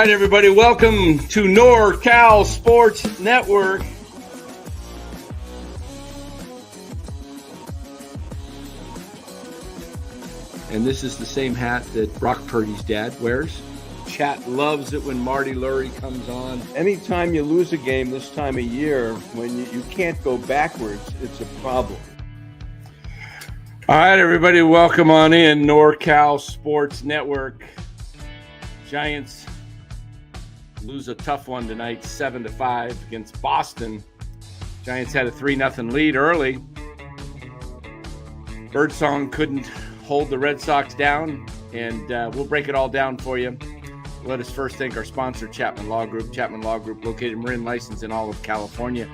right, everybody, welcome to NorCal Sports Network. And this is the same hat that Brock Purdy's dad wears. Chat loves it when Marty Lurie comes on. Anytime you lose a game this time of year, when you can't go backwards, it's a problem. All right, everybody, welcome on in NorCal Sports Network. Giants lose a tough one tonight, 7-5 against Boston. Giants had a 3-0 lead early. Birdsong couldn't hold the Red Sox down, and we'll break it all down for you. Let us first thank our sponsor, Chapman Law Group. Chapman Law Group, located in Marin, licensed in all of California.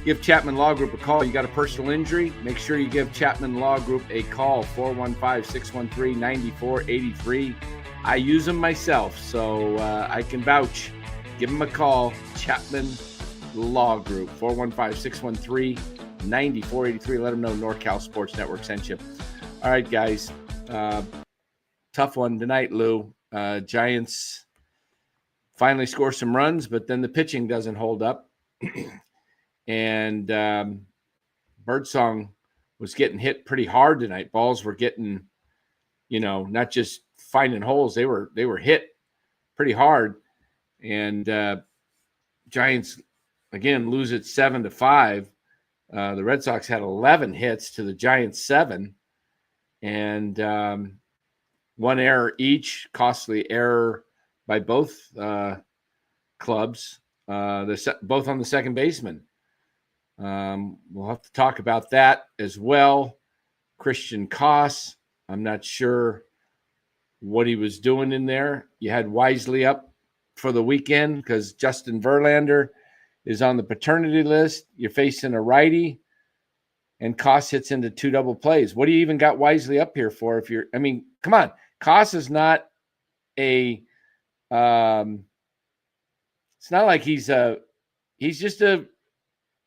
Give Chapman Law Group a call. You got a personal injury? Make sure you give Chapman Law Group a call, 415-613-9483. I use them myself, so I can vouch. Give them a call, Chapman Law Group, 415-613-9483. Let them know NorCal Sports Network sent you. All right, guys. Tough one tonight, Lou. Giants finally score some runs, but then the pitching doesn't hold up. And Birdsong was getting hit pretty hard tonight. Balls were getting, not just finding holes. They were hit pretty hard. And Giants, again, lose it 7-5. The Red Sox had 11 hits to the Giants 7. And one error each, costly error by both clubs, both on the second baseman. We'll have to talk about that as well. Christian Koss, I'm not sure what he was doing in there. You had Wisely up for the weekend because Justin Verlander is on the paternity list. You're facing a righty, and Koss hits into 2 double plays. What do you even got Wisely up here for? Come on. Koss is not it's not like he's just a,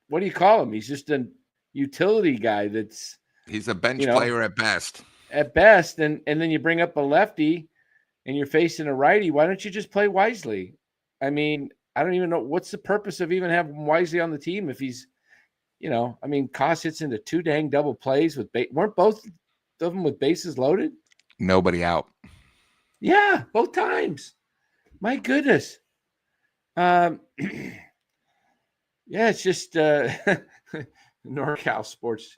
what do you call him? He's just a utility guy he's a bench player at best. At best, and then you bring up a lefty and you're facing a righty. Why don't you just play Wisely? I don't even know what's the purpose of even having Wisely on the team if he's, Koss hits into 2 dang double plays weren't both of them with bases loaded? Nobody out. Yeah, both times. My goodness. Yeah, it's just NorCal Sports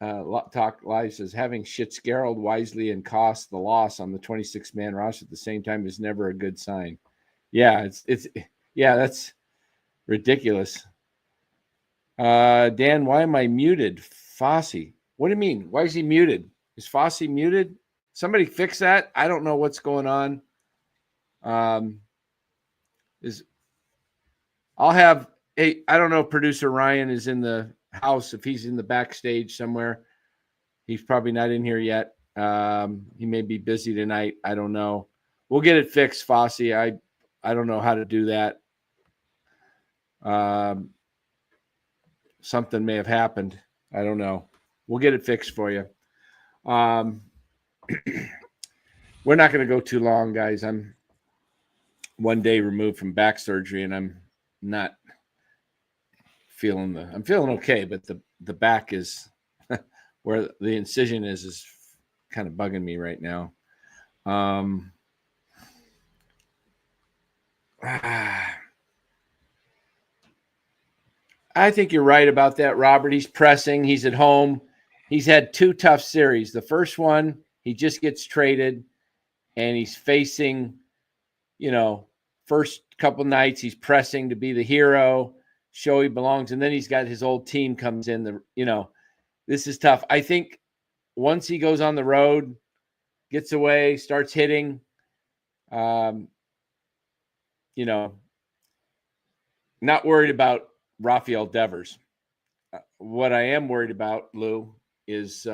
Talk Live says having Fitzgerald, Wisely, and Koss the loss on the 26-man roster at the same time is never a good sign. Yeah, that's ridiculous. Dan, why am I muted? Fosse. What do you mean? Why is he muted? Is Fosse muted? Somebody fix that. I don't know what's going on. I don't know if producer Ryan is in the house. If he's in the backstage somewhere, he's probably not in here yet. He may be busy tonight. I don't know. We'll get it fixed, Fosse. I don't know how to do that. Something may have happened. I don't know. We'll get it fixed for you. We're not going to go too long, guys. I'm 1 day removed from back surgery, and I'm not feeling I'm feeling okay, but the back is where the incision is kind of bugging me right now. I think you're right about that, Robert. He's pressing. He's at home. He's had 2 tough series. The first one, he just gets traded, and he's facing, first couple nights he's pressing to be the hero, show he belongs, and then he's got his old team comes in. This is tough. I think once he goes on the road, gets away, starts hitting, not worried about Rafael Devers. What I am worried about, Lou, is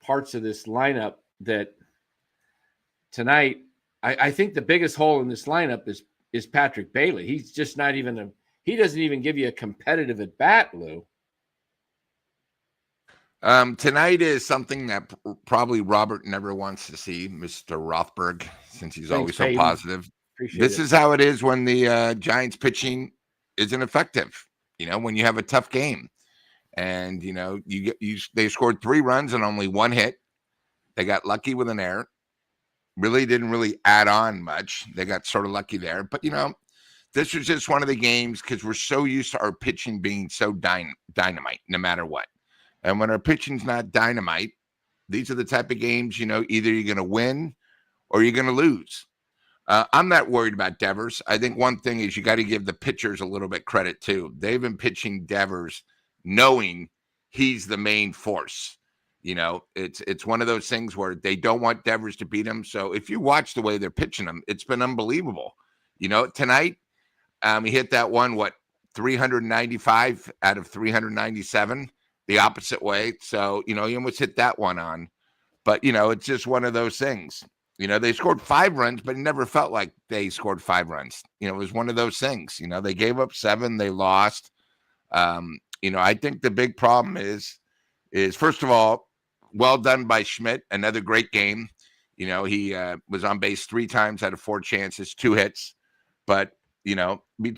parts of this lineup that tonight, I think the biggest hole in this lineup is Patrick Bailey. He's just not even he doesn't even give you a competitive at bat, Lou. Tonight is something that probably Robert never wants to see, Mr. Rothberg, since he's always so positive. Appreciate this it. is how it is when the Giants pitching isn't effective. When you have a tough game, and they scored 3 runs and only 1 hit. They got lucky with an error. Really didn't really add on much. They got sort of lucky there, but this was just one of the games because we're so used to our pitching being so dynamite, no matter what. And when our pitching's not dynamite, these are the type of games, either you're going to win or you're going to lose. I'm not worried about Devers. I think one thing is you got to give the pitchers a little bit credit too. They've been pitching Devers knowing he's the main force. It's one of those things where they don't want Devers to beat him. So if you watch the way they're pitching him, it's been unbelievable. Tonight, he hit that one, 395 out of 397, the opposite way. So, he almost hit that one on. But, it's just one of those things. They scored 5 runs, but it never felt like they scored 5 runs. It was one of those things. They gave up 7, they lost. I think the big problem is first of all, well done by Schmidt. Another great game. He was on base 3 times out of 4 chances, 2 hits. But,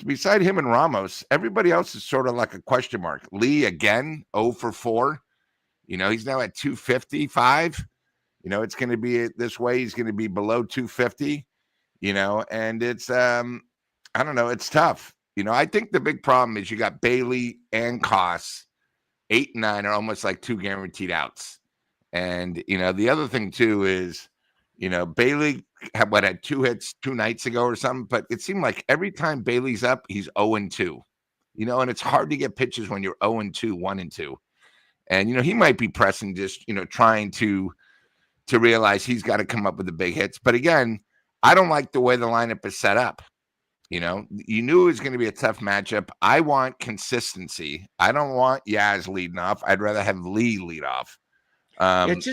beside him and Ramos, everybody else is sort of like a question mark. Lee, again, 0 for 4. He's now at 255. It's going to be this way. He's going to be below 250, and it's, I don't know. It's tough. I think the big problem is you got Bailey and Koss, 8 and 9 are almost like 2 guaranteed outs. And, the other thing too is, Bailey had 2 hits 2 nights ago or something, but it seemed like every time Bailey's up, he's 0-2, and it's hard to get pitches when you're 0-2, 1-2. And, he might be pressing just, trying to realize he's got to come up with the big hits. But again, I don't like the way the lineup is set up. You knew it was going to be a tough matchup. I want consistency. I don't want Yaz leading off. I'd rather have Lee lead off. I think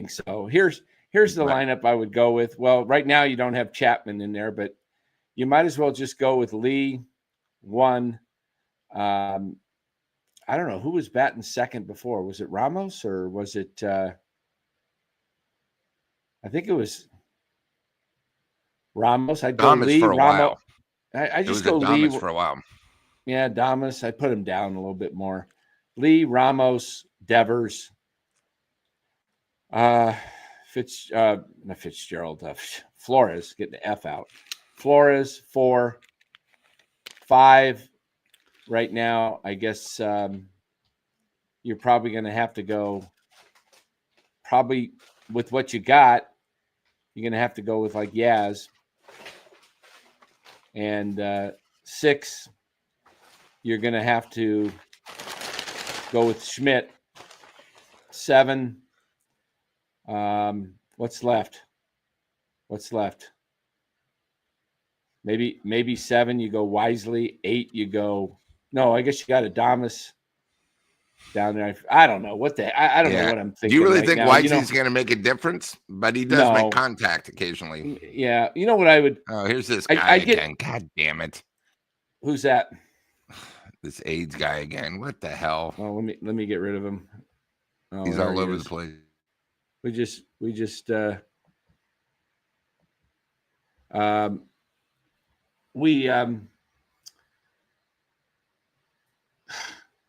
so. Here's the lineup I would go with. Well, right now you don't have Chapman in there, but you might as well just go with Lee, 1. I don't know who was batting second before. Was it Ramos or was it? I think it was Ramos. I'd go Lee for a Ramos. While. I just go Lee for a while. Yeah, Damas. I put him down a little bit more. Lee, Ramos, Devers, not Fitzgerald, Flores, getting the F out. Flores, 4, 5. Right now, I guess you're probably going to have to go. Probably with what you got, you're going to have to go with like Yaz. And 6, you're going to have to go with Schmidt. 7. What's left? Maybe 7, you go Wisely. 8, you go. No, I guess you got Adamas down there. I don't know what I don't know what I'm thinking. Do you really right think now. Wisely's going to make a difference? But he does make contact occasionally. Yeah, you know what I would. Oh, here's this guy again. God damn it! Who's that? This AIDS guy again. What the hell? Oh, let me get rid of him. Oh, he's all over the place. We just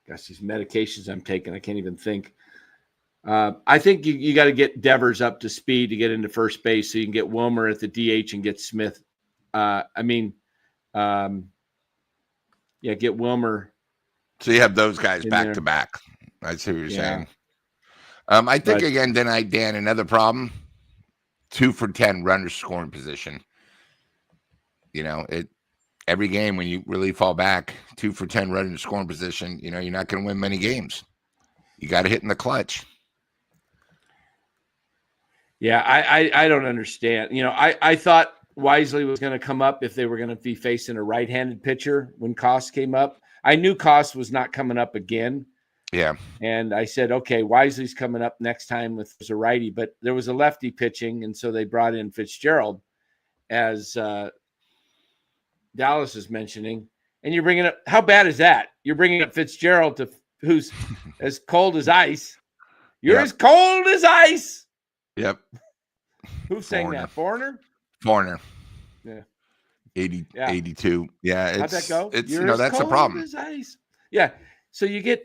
gosh, these medications I'm taking, I can't even think. I think you got to get Devers up to speed to get into first base so you can get Wilmer at the DH and get Smith. Get Wilmer. So you have those guys back to back. I see what you're saying. I think again, Dan, another problem, 2 for 10 runners scoring position. Every game when you really fall back, 2 for 10 runners scoring position, you're not going to win many games. You got to hit in the clutch. Yeah, I don't understand. I thought Wisely was going to come up if they were going to be facing a right-handed pitcher when Koss came up. I knew Koss was not coming up again. Yeah. And I said, okay, Wisely's coming up next time with a righty, but there was a lefty pitching, and so they brought in Fitzgerald, as Dallas is mentioning. And you're bringing up, how bad is that? You're bringing up Fitzgerald, who's as cold as ice. You're as cold as ice. Yep. Who sang that? Foreigner? Foreigner. Yeah. 80, Yeah. 82. Yeah. How'd that go? It's, You're as that's the cold problem. as ice. Yeah. So you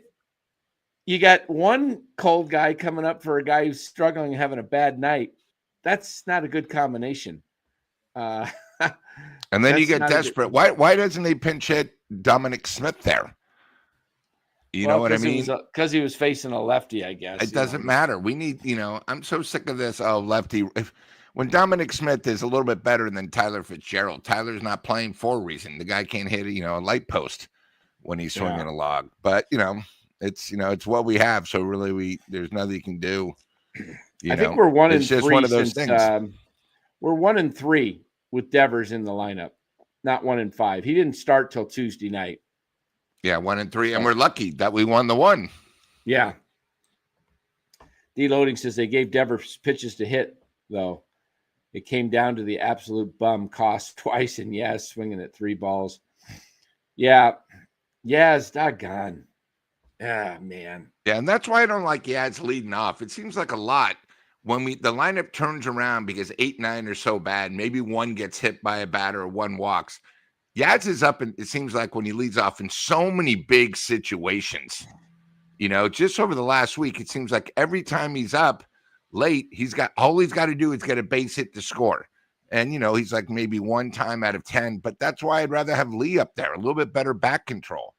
got one cold guy coming up for a guy who's struggling and having a bad night. That's not a good combination. And then you get desperate. Why doesn't he pinch hit Dominic Smith there? You know what I mean? Because he was facing a lefty, I guess. It doesn't matter. We need, I'm so sick of this. Oh, lefty. When Dominic Smith is a little bit better than Tyler Fitzgerald, Tyler's not playing for a reason. The guy can't hit, a light post when he's swinging a log. But, it's what we have. So really, there's nothing you can do. I think we're 1-3. It's just one of those things. We're 1-3 with Devers in the lineup, not 1-5. He didn't start till Tuesday night. Yeah, 1-3, and we're lucky that we won the one. Yeah. D-Loading says they gave Devers pitches to hit, though. It came down to the absolute bum cost twice, and swinging at 3 balls. Yeah, it's doggone. Ah, man. Yeah, and that's why I don't like Yaz leading off. It seems like a lot when the lineup turns around because 8, 9 are so bad. Maybe one gets hit by a batter or one walks. Yaz is up, and it seems like when he leads off in so many big situations. Just over the last week, it seems like every time he's up late, all he's got to do is get a base hit to score. And, he's like maybe 1 time out of 10, but that's why I'd rather have Lee up there, a little bit better back control.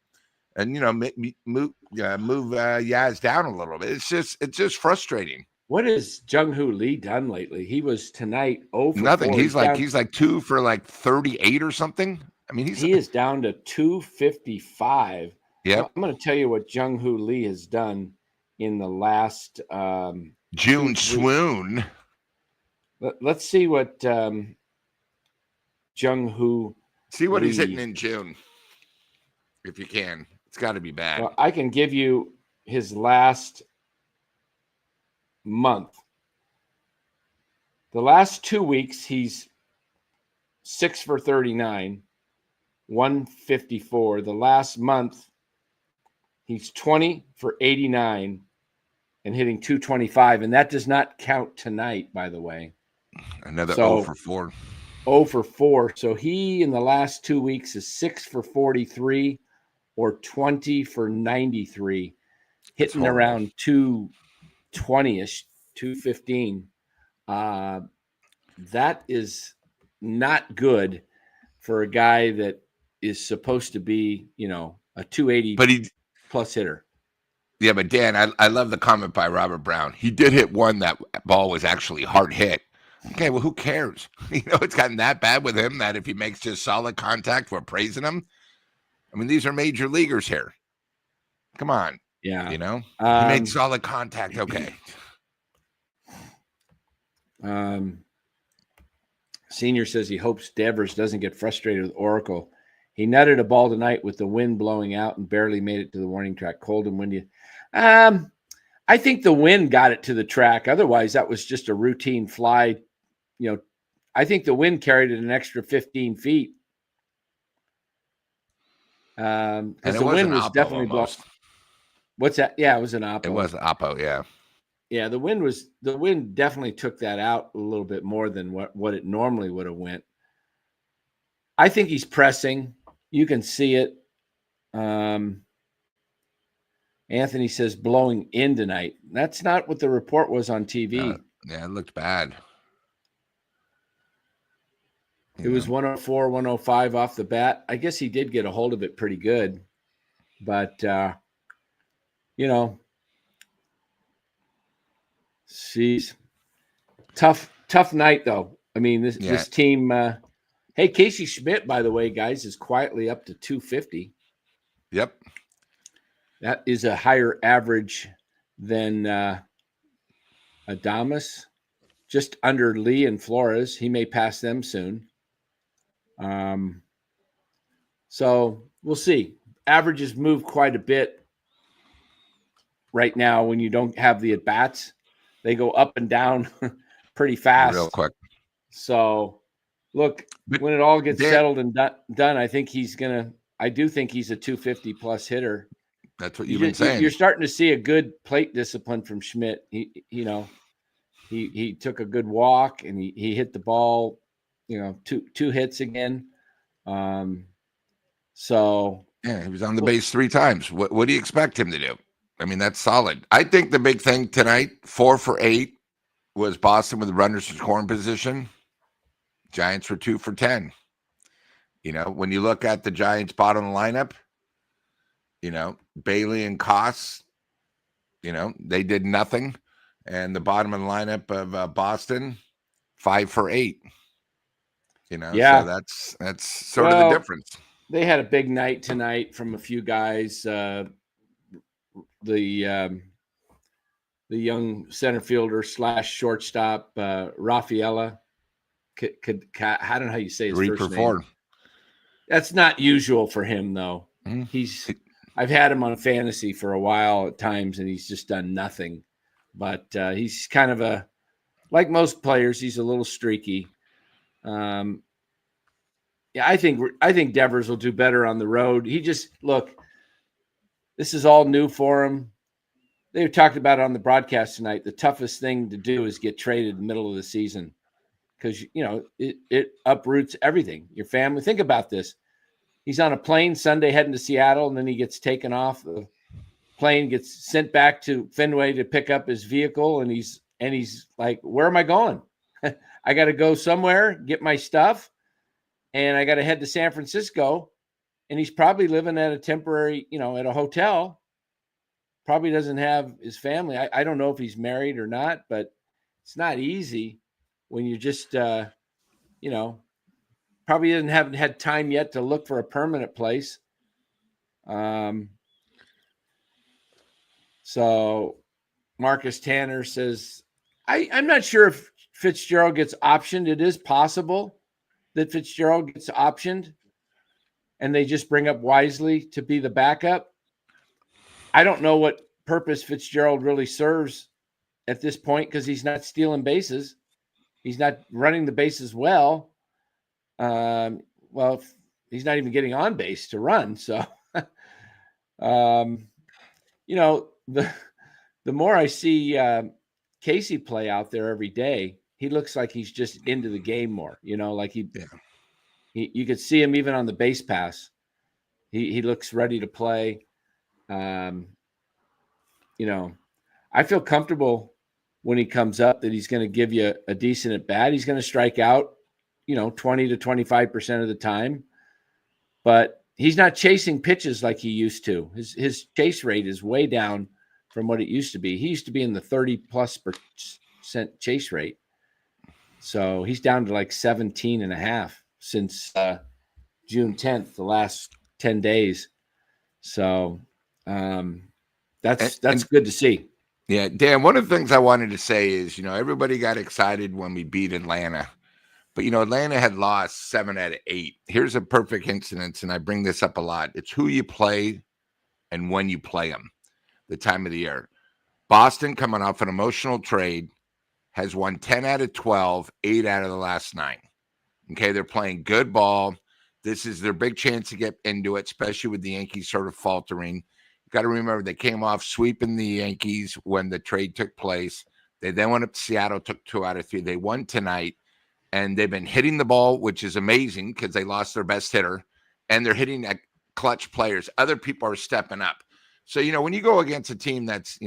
And, move Yaz down a little bit. It's just frustrating. What has Jung-Hoo Lee done lately? He was tonight 0 for nothing. 4. He's like 2 for like 38 or something. I mean, he is down to 255. Yeah, I'm going to tell you what Jung-Hoo Lee has done in the last June swoon. Let's see what Jung-Hoo. See what he's hitting in June, if you can. It's got to be bad. Well, I can give you his last month. The last 2 weeks, he's 6 for 39, 154. The last month, he's 20 for 89 and hitting 225. And that does not count tonight, by the way. Another 0 for 4. 0 for 4. So he, in the last 2 weeks, is 6 for 43 or 20 for 93, hitting around 220-ish, 215. That is not good for a guy that is supposed to be, a 280 plus hitter. Yeah, but Dan, I love the comment by Robert Brown. He did hit one that ball was actually hard hit. Okay, well, who cares? It's gotten that bad with him that if he makes just solid contact, we're praising him. I mean, these are major leaguers here. Come on. Yeah. He made solid contact. Okay. Senior says he hopes Devers doesn't get frustrated with Oracle. He nutted a ball tonight with the wind blowing out and barely made it to the warning track. Cold and windy. I think the wind got it to the track. Otherwise, that was just a routine fly. I think the wind carried it an extra 15 feet. Because the wind was definitely blowing. What's that? Yeah, it was an oppo. It was oppo, yeah. Yeah, the wind definitely took that out a little bit more than what it normally would have went. I think he's pressing. You can see it. Anthony says blowing in tonight. That's not what the report was on TV. Yeah, it looked bad. It was 104, 105 off the bat. I guess he did get a hold of it pretty good. But, Jeez. Tough night, though. I mean, this team hey, Casey Schmidt, by the way, guys, is quietly up to 250. Yep. That is a higher average than Adames, just under Lee and Flores. He may pass them soon. So we'll see. Averages move quite a bit right now when you don't have the at-bats. They go up and down pretty fast. Real quick. So, look, when it all gets settled and done, I think I do think he's a 250 plus hitter. That's what you've been saying. You're starting to see a good plate discipline from Schmidt. He took a good walk and he hit the ball two hits again. So yeah, he was on the base 3 times. What do you expect him to do? I mean, that's solid. I think the big thing tonight, 4 for 8, was Boston with the runners in scoring position. Giants were 2 for 10. When you look at the Giants' bottom of the lineup, Bailey and Koss, they did nothing. And the bottom of the lineup of Boston, 5 for 8. Yeah. So that's sort of the difference. They had a big night tonight from a few guys. The young center fielder / shortstop, Rafaela. I don't know how you say his 3 first for name. 4. That's not usual for him, though. Mm-hmm. I've had him on fantasy for a while at times, and he's just done nothing. But he's kind of like most players, he's a little streaky. Yeah, I think Devers will do better on the road. This is all new for him. They talked about it on the broadcast tonight. The toughest thing to do is get traded in the middle of the season because, it uproots everything. Your family. Think about this. He's on a plane Sunday heading to Seattle, and then he gets taken off. The plane gets sent back to Fenway to pick up his vehicle, and he's like, where am I going? I got to go somewhere, get my stuff, and I got to head to San Francisco. And he's probably living at a temporary, at a hotel. Probably doesn't have his family. I don't know if he's married or not, but it's not easy when you just, probably haven't had time yet to look for a permanent place. So Marcus Tanner says, I'm not sure if Fitzgerald gets optioned. It is possible that Fitzgerald gets optioned and they just bring up Wisely to be the backup. I don't know what purpose Fitzgerald really serves at this point because he's not stealing bases. He's not running the bases well. He's not even getting on base to run. So, the more I see Casey play out there every day, he looks like he's just into the game more. You could see him even on the base pass. He looks ready to play. I feel comfortable when he comes up that he's going to give you a decent at bat. He's going to strike out, 20 to 25% of the time, but he's not chasing pitches like he used to. His chase rate is way down from what it used to be. He used to be in the 30+% chase rate. So he's down to like 17.5 since June 10th, the last 10 days. So that's good to see. Yeah, Dan, one of the things I wanted to say is, everybody got excited when we beat Atlanta. But, Atlanta had lost 7 out of 8. Here's a perfect incident, and I bring this up a lot. It's who you play and when you play them, the time of the year. Boston, coming off an emotional trade, has won 10 out of 12, 8 out of the last 9. Okay, they're playing good ball. This is their big chance to get into it, especially with the Yankees sort of faltering. You got to remember they came off sweeping the Yankees when the trade took place. They then went up to Seattle, took 2 out of 3. They won tonight, and they've been hitting the ball, which is amazing because they lost their best hitter, and they're hitting at clutch players. Other people are stepping up. So, when you go against a team that's,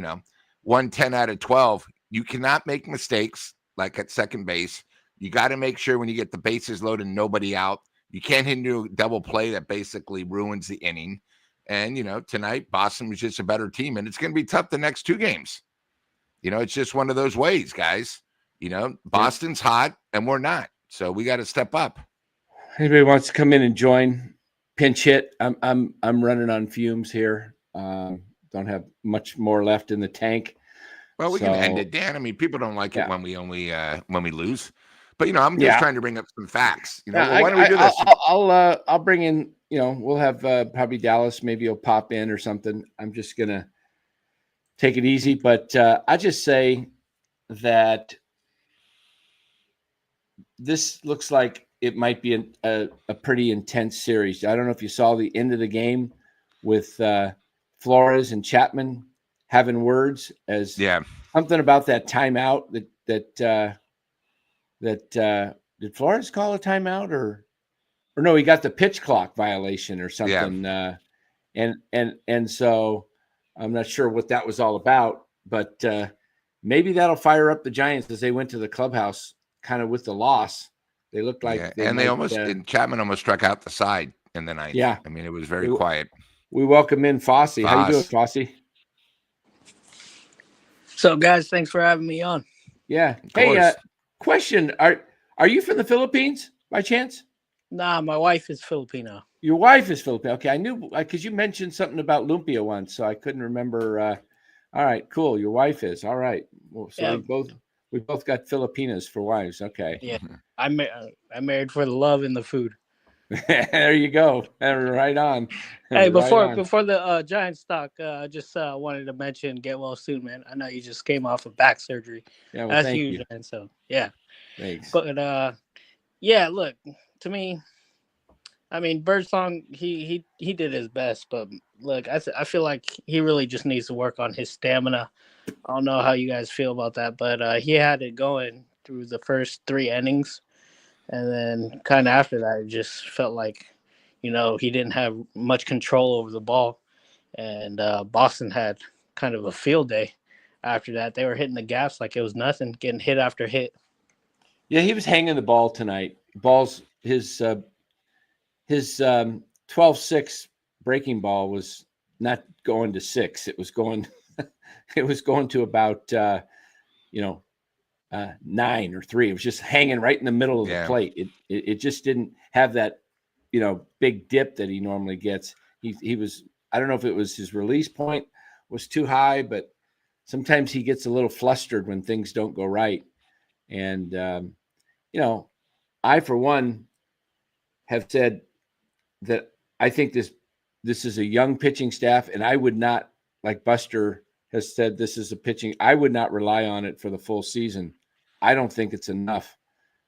won 10 out of 12, you cannot make mistakes like at second base. You got to make sure when you get the bases loaded and nobody out, you can't hit into a double play that basically ruins the inning. And, tonight, Boston was just a better team, and it's going to be tough the next 2 games. It's just one of those ways, guys. Boston's hot, and we're not. So we got to step up. Anybody wants to come in and join? Pinch hit. I'm running on fumes here. Don't have much more left in the tank. Well, we can end it, Dan. I mean, people don't like it when we only when we lose. But I'm just trying to bring up some facts. Why don't we do this? I'll bring in. We'll have probably Dallas. Maybe he'll pop in or something. I'm just gonna take it easy, but I just say that this looks like it might be a pretty intense series. I don't know if you saw the end of the game with Flores and Chapman having words as something about that timeout that did Flores call a timeout or no? He got the pitch clock violation or something. Yeah. And so I'm not sure what that was all about, but maybe that'll fire up the Giants as they went to the clubhouse, kind of with the loss. They looked like and Chapman almost struck out the side in the ninth. Yeah, I mean, it was very quiet. We welcome in Fosse. How you doing, Fosse? So, guys, thanks for having me on. Yeah. Hey, question: Are you from the Philippines by chance? Nah, my wife is Filipino. Your wife is Filipino. Okay, I knew because you mentioned something about lumpia once, so I couldn't remember. All right, cool. Your wife is all right. Well, so we both got Filipinas for wives. Okay. Yeah, I married for the love and the food. There you go. Right on. Hey, before the Giants talk, I just wanted to mention get well soon, man. I know you just came off of back surgery. Yeah, well, that's thank huge, you. man. So yeah, thanks. But yeah, look, to me, I mean, Birdsong, he did his best, but look, I feel like he really just needs to work on his stamina. I don't know how you guys feel about that, but he had it going through the first 3 innings. And then kind of after that, it just felt like, he didn't have much control over the ball. And Boston had kind of a field day after that. They were hitting the gaps like it was nothing, getting hit after hit. Yeah, he was hanging the ball tonight. His 12-6 breaking ball was not going to 6. It was going to about 9 or 3. It was just hanging right in the middle of the plate. It just didn't have that, big dip that he normally gets. He was, I don't know if it was his release point was too high, but sometimes he gets a little flustered when things don't go right. And, I, for one, have said that I think this is a young pitching staff, and I would not, like Buster has said, this is a pitching. I would not rely on it for the full season. I don't think it's enough.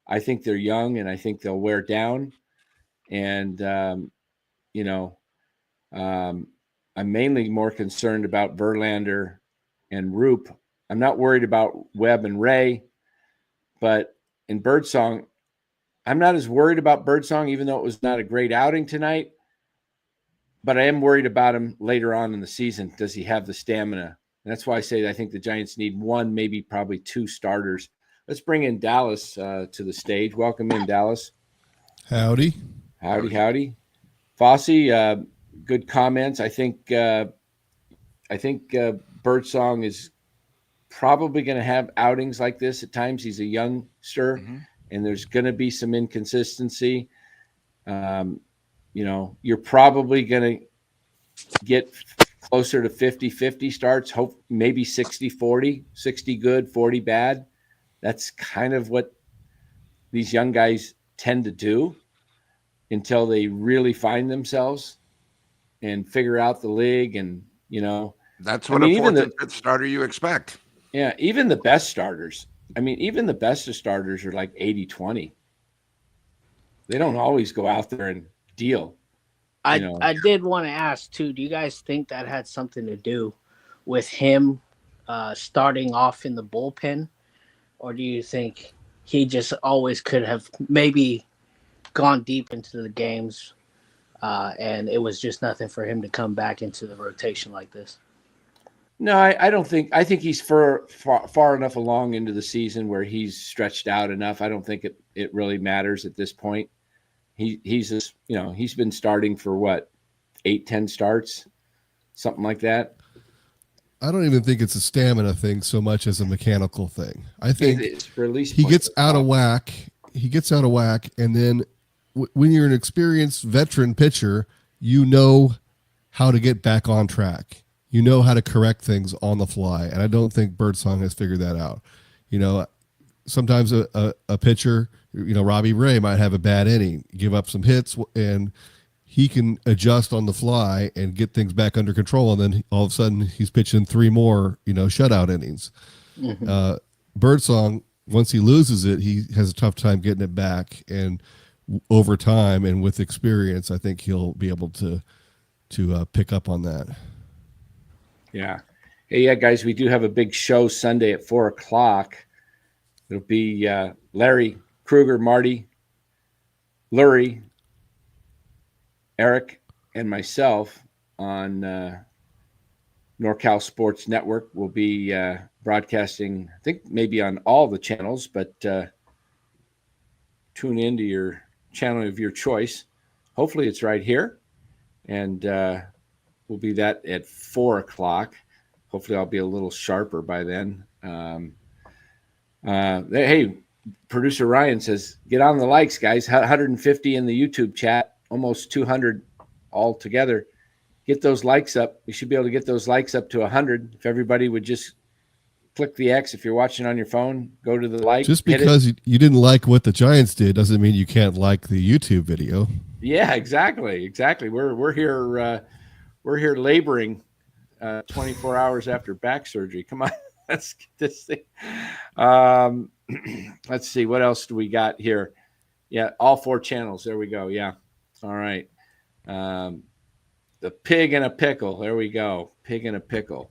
I think they're young, and I think they'll wear down. And, I'm mainly more concerned about Verlander and Roop. I'm not worried about Webb and Ray, but in Birdsong, I'm not as worried about Birdsong, even though it was not a great outing tonight. But I am worried about him later on in the season. Does he have the stamina? And that's why I say I think the Giants need 1, maybe probably 2 starters. Let's bring in Dallas to the stage. Welcome in, Dallas. Howdy. Howdy. Fosse, good comments. I think Birdsong is probably going to have outings like this at times. He's a youngster, and there's going to be some inconsistency. You're probably going to get closer to 50-50 starts, hope maybe 60-40, 60 good, 40 bad. That's kind of what these young guys tend to do until they really find themselves and figure out the league. And, that's what a 4th and 5th starter you expect. Yeah. Even the best starters. Even the best of starters are like 80-20. They don't always go out there and deal. I did want to ask too, do you guys think that had something to do with him starting off in the bullpen? Or do you think he just always could have maybe gone deep into the games and it was just nothing for him to come back into the rotation like this? No, I don't think. I think he's far enough along into the season where he's stretched out enough. I don't think it really matters at this point. He's just, he's been starting for what, 8-10 starts, something like that. I don't even think it's a stamina thing so much as a mechanical thing. I think he gets out of whack. He gets out of whack, and then when you're an experienced veteran pitcher, you know how to get back on track. You know how to correct things on the fly, and I don't think Birdsong has figured that out. Sometimes a pitcher, Robbie Ray might have a bad inning, give up some hits, and he can adjust on the fly and get things back under control. And then all of a sudden he's pitching 3 more, shutout innings. Mm-hmm. Birdsong, once he loses it, he has a tough time getting it back. And over time and with experience, I think he'll be able to pick up on that. Yeah. Hey, yeah, guys, we do have a big show Sunday at 4:00. It'll be Larry Kruger, Marty, Lurie, Eric, and myself on NorCal Sports Network will be broadcasting, I think maybe on all the channels, but tune into your channel of your choice. Hopefully it's right here. And we'll be that at 4 o'clock. Hopefully I'll be a little sharper by then. Hey, producer Ryan says, get on the likes, guys. 150 in the YouTube chat, almost 200 all together. Get those likes up. We should be able to get those likes up to 100. If everybody would just click the X. If you're watching on your phone, go to the like. Just because you didn't like what the Giants did doesn't mean you can't like the YouTube video. Yeah, exactly. We're here laboring 24 hours after back surgery. Come on, let's get this thing. Let's see, what else do we got here? Yeah, all 4 channels. There we go. Yeah. All right. The pig in a pickle. There we go. Pig in a pickle.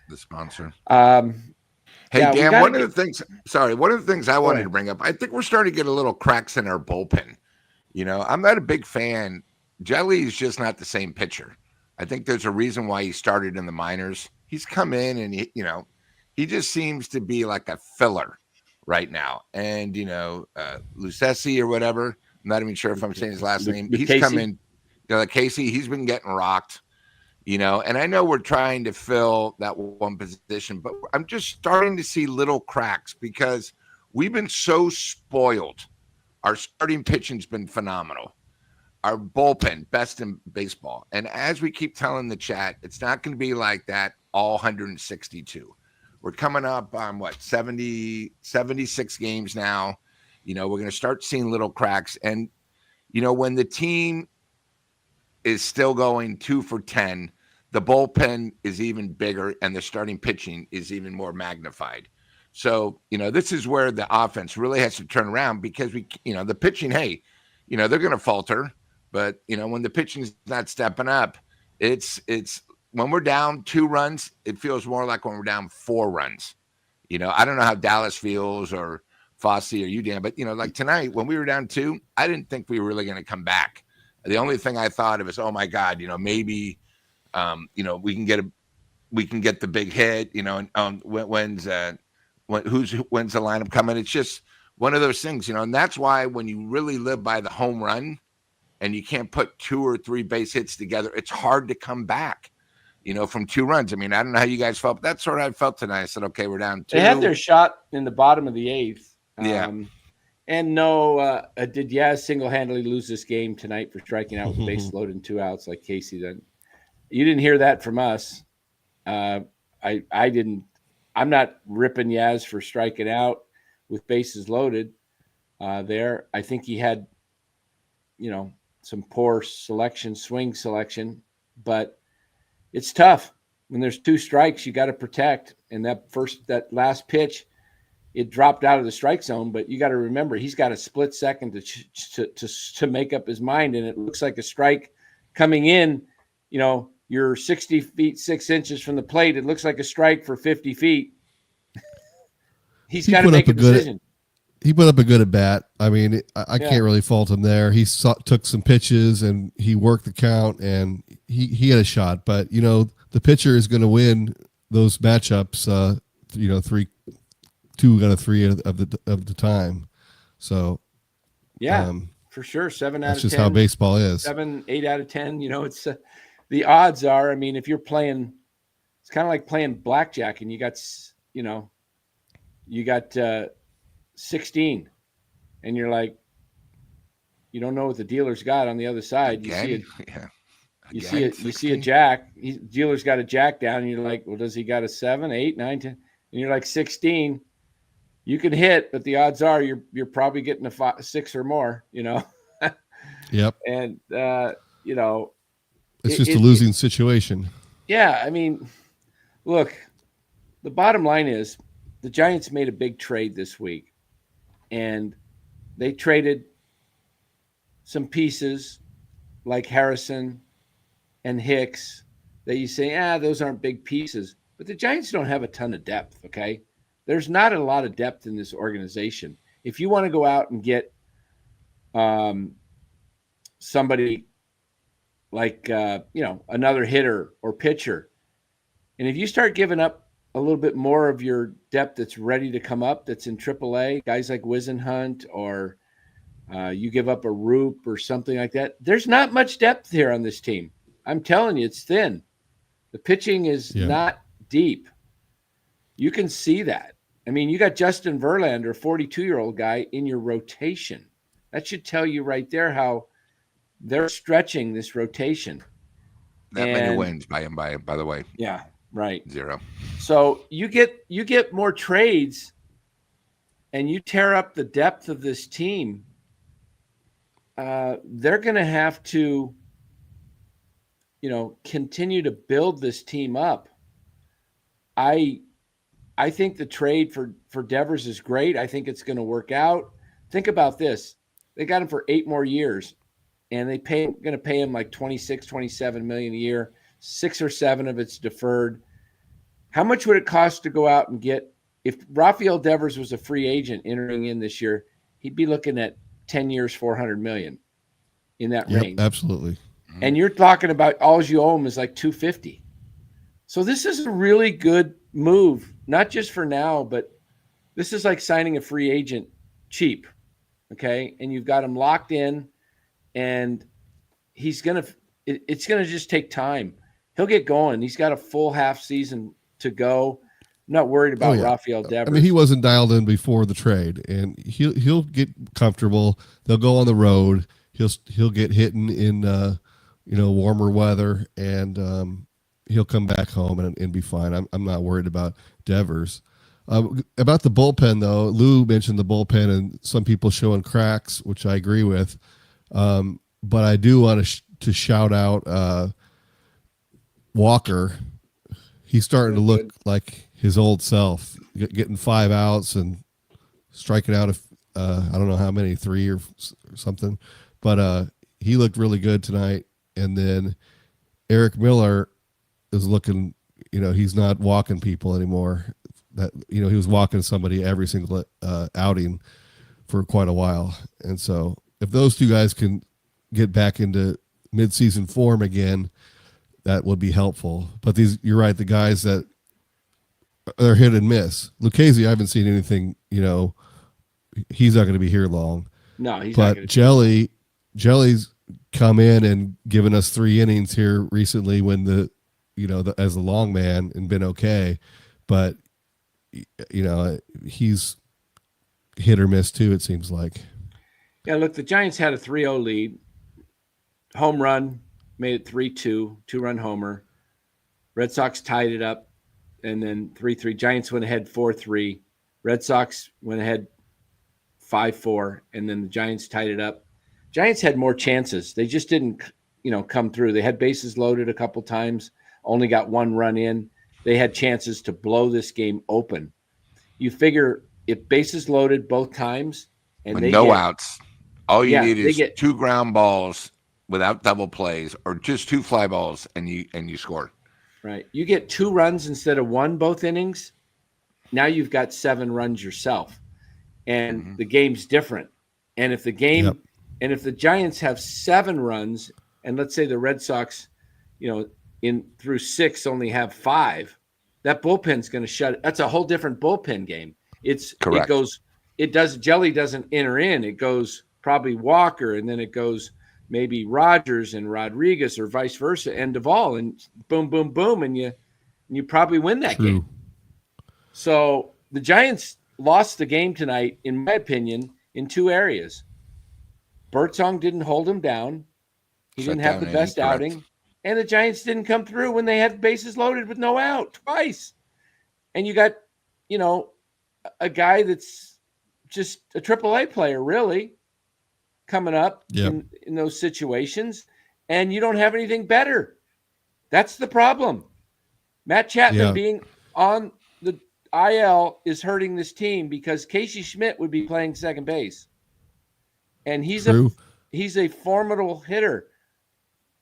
The sponsor. Hey, yeah, Dan, one of the things I wanted to bring up, I think we're starting to get a little cracks in our bullpen. You know, I'm not a big fan. Jelly is just not the same pitcher. I think there's a reason why he started in the minors. He's come in and he just seems to be like a filler right now. And, Lucchesi or whatever, I'm not even sure if I'm saying his last name. He's Casey. come in, like Casey, he's been getting rocked, and I know we're trying to fill that one position, but I'm just starting to see little cracks because we've been so spoiled. Our starting pitching's been phenomenal. Our bullpen, best in baseball. And as we keep telling the chat, it's not going to be like that all 162. We're coming up on 76 games now. We're going to start seeing little cracks. And, when the team is still going 2 for 10, the bullpen is even bigger and the starting pitching is even more magnified. So, this is where the offense really has to turn around because the pitching, hey, they're going to falter. But, when the pitching is not stepping up, it's when we're down 2 runs, it feels more like when we're down 4 runs. I don't know how Dallas feels or Fosse or you, Dan, but, like tonight when we were down 2, I didn't think we were really going to come back. The only thing I thought of is, oh, my God, maybe, we can get the big hit, and when's the lineup coming? It's just one of those things, and that's why when you really live by the home run, and you can't put 2 or 3 base hits together, it's hard to come back, from 2 runs. I mean, I don't know how you guys felt, but that's sort of how I felt tonight. I said, okay, we're down 2. They had their shot in the bottom of the 8th. Yeah. And no, did Yaz single-handedly lose this game tonight for striking out with bases loaded and 2 outs like Casey did? You didn't hear that from us. I didn't. I'm not ripping Yaz for striking out with bases loaded there. I think he had, some poor swing selection, but it's tough when there's 2 strikes. You got to protect, and that last pitch, it dropped out of the strike zone. But you got to remember, he's got a split second to make up his mind, and it looks like a strike coming in. You're 60 feet 6 inches from the plate. It looks like a strike for 50 feet. He's got to make a decision. He put up a good at bat. I mean, I can't really fault him there. He took some pitches and he worked the count and he had a shot. But, the pitcher is going to win those matchups, 2 out of 3 of the time. So, for sure. 7 out of 10. That's just how baseball is. 7, 8 out of 10. It's the odds are, I mean, if you're playing, it's kind of like playing blackjack and you got 16 and you're like, you don't know what the dealer's got on the other side. You see a jack. Dealer's got a jack down and you're like, well, does he got a 7, 8, 9, 10? And you're like 16. You can hit, but the odds are you're probably getting a 6 or more, Yep. And, it's just a losing situation. Yeah. I mean, look, the bottom line is the Giants made a big trade this week, and they traded some pieces like Harrison and Hicks that you say, those aren't big pieces. But the Giants don't have a ton of depth, okay? There's not a lot of depth in this organization. if you want to go out and get somebody like another hitter or pitcher, and if you start giving up a little bit more of your depth that's ready to come up, that's in AAA, guys like Wisenhunt, or you give up a Roop or something like that, there's not much depth here on this team. I'm telling you, it's thin. The pitching is not deep. You can see that. I mean, you got Justin Verlander, a 42-year-old guy, in your rotation. That should tell you right there how they're stretching this rotation. That many wins by the way. Yeah, right. 0. So you get more trades and you tear up the depth of this team. They're going to have to, continue to build this team up. I think the trade for Devers is great. I think it's going to work out. Think about this. They got him for 8 more years, and going to pay him like 26, 27 million a year. 6 or 7 of it's deferred. How much would it cost to go out and get, if Rafael Devers was a free agent entering in this year, he'd be looking at 10 years, 400 million in that range. Absolutely. And you're talking about all you owe him is like 250. So this is a really good move, not just for now, but this is like signing a free agent cheap. Okay. And you've got him locked in, and it's going to just take time. He'll get going. He's got a full half season to go. I'm not worried about Rafael Devers. I mean, he wasn't dialed in before the trade, and he'll get comfortable. They'll go on the road. He'll get hitting in warmer weather, and he'll come back home and be fine. I'm not worried about Devers. About the bullpen, though, Lou mentioned the bullpen and some people showing cracks, which I agree with. But I do want to shout out Walker. He's starting to look like his old self, getting 5 outs and striking out I don't know how many, 3 or something. But he looked really good tonight. And then Eric Miller is looking, he's not walking people anymore. That he was walking somebody every single outing for quite a while. And so if those 2 guys can get back into midseason form again, that would be helpful. But you're right, the guys that are hit and miss. Lucchesi, I haven't seen anything, he's not going to be here long. No, he's not. But Jelly's come in and given us 3 innings here recently when as the long man and been okay. But, he's hit or miss too, it seems like. Yeah, look, the Giants had a 3-0 lead. Home run, made it 3-2, 2-run homer. Red Sox tied it up, and then 3-3. Giants went ahead 4-3. Red Sox went ahead 5-4, and then the Giants tied it up. Giants had more chances. They just didn't, come through. They had bases loaded a couple times, only got 1 run in. They had chances to blow this game open. You figure if bases loaded both times and with they no get outs, all you need is get 2 ground balls without double plays, or just 2 fly balls, and you score. Right. You get 2 runs instead of 1 both innings. Now you've got 7 runs yourself, and the game's different. And if the game, and if the Giants have 7 runs, and let's say the Red Sox, in through 6 only have 5, that bullpen's going to shut. That's a whole different bullpen game. It's correct. Jelly doesn't enter in. It goes probably Walker, and then it goes maybe Rogers and Rodriguez, or vice versa, and Duvall, and boom, boom, boom, and you probably win that game. So the Giants lost the game tonight, in my opinion, in 2 areas. Birdsong didn't hold him down. He didn't have the best outing. And the Giants didn't come through when they had bases loaded with no out twice. And you got, a guy that's just a AAA player, really, coming up in those situations, and you don't have anything better. That's the problem. Matt Chapman being on the IL is hurting this team, because Casey Schmidt would be playing second base. And he's a formidable hitter.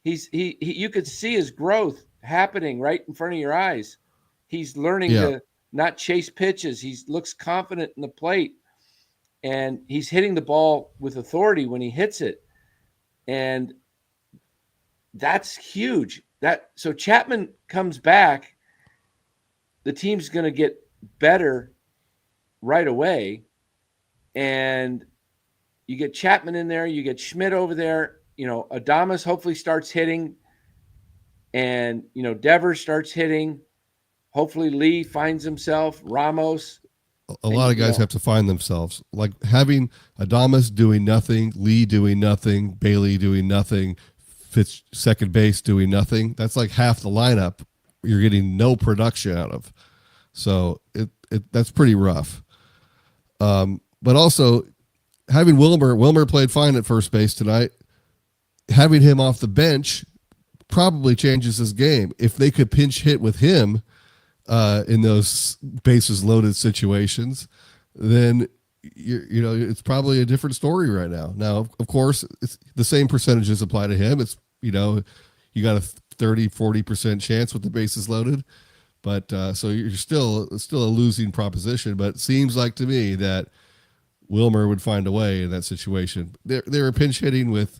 You could see his growth happening right in front of your eyes. He's learning to not chase pitches. He looks confident in the plate. and he's hitting the ball with authority when he hits it. And that's huge. So Chapman comes back, the team's going to get better right away. And you get Chapman in there, you get Schmidt over there, Adames hopefully starts hitting, and Devers starts hitting. Hopefully Lee finds himself, Ramos. A lot of guys have to find themselves. Like having Adames doing nothing, Lee doing nothing, Bailey doing nothing, Fitz second base doing nothing. That's like half the lineup you're getting no production out of. So that's pretty rough. But also having Wilmer played fine at first base tonight. Having him off the bench probably changes his game. If they could pinch hit with him in those bases loaded situations, then it's probably a different story right now. Now, of course, it's the same percentages apply to him. It's you got a 30-40% chance with the bases loaded, but so you're still a losing proposition. But it seems like to me that Wilmer would find a way in that situation. They were pinch hitting with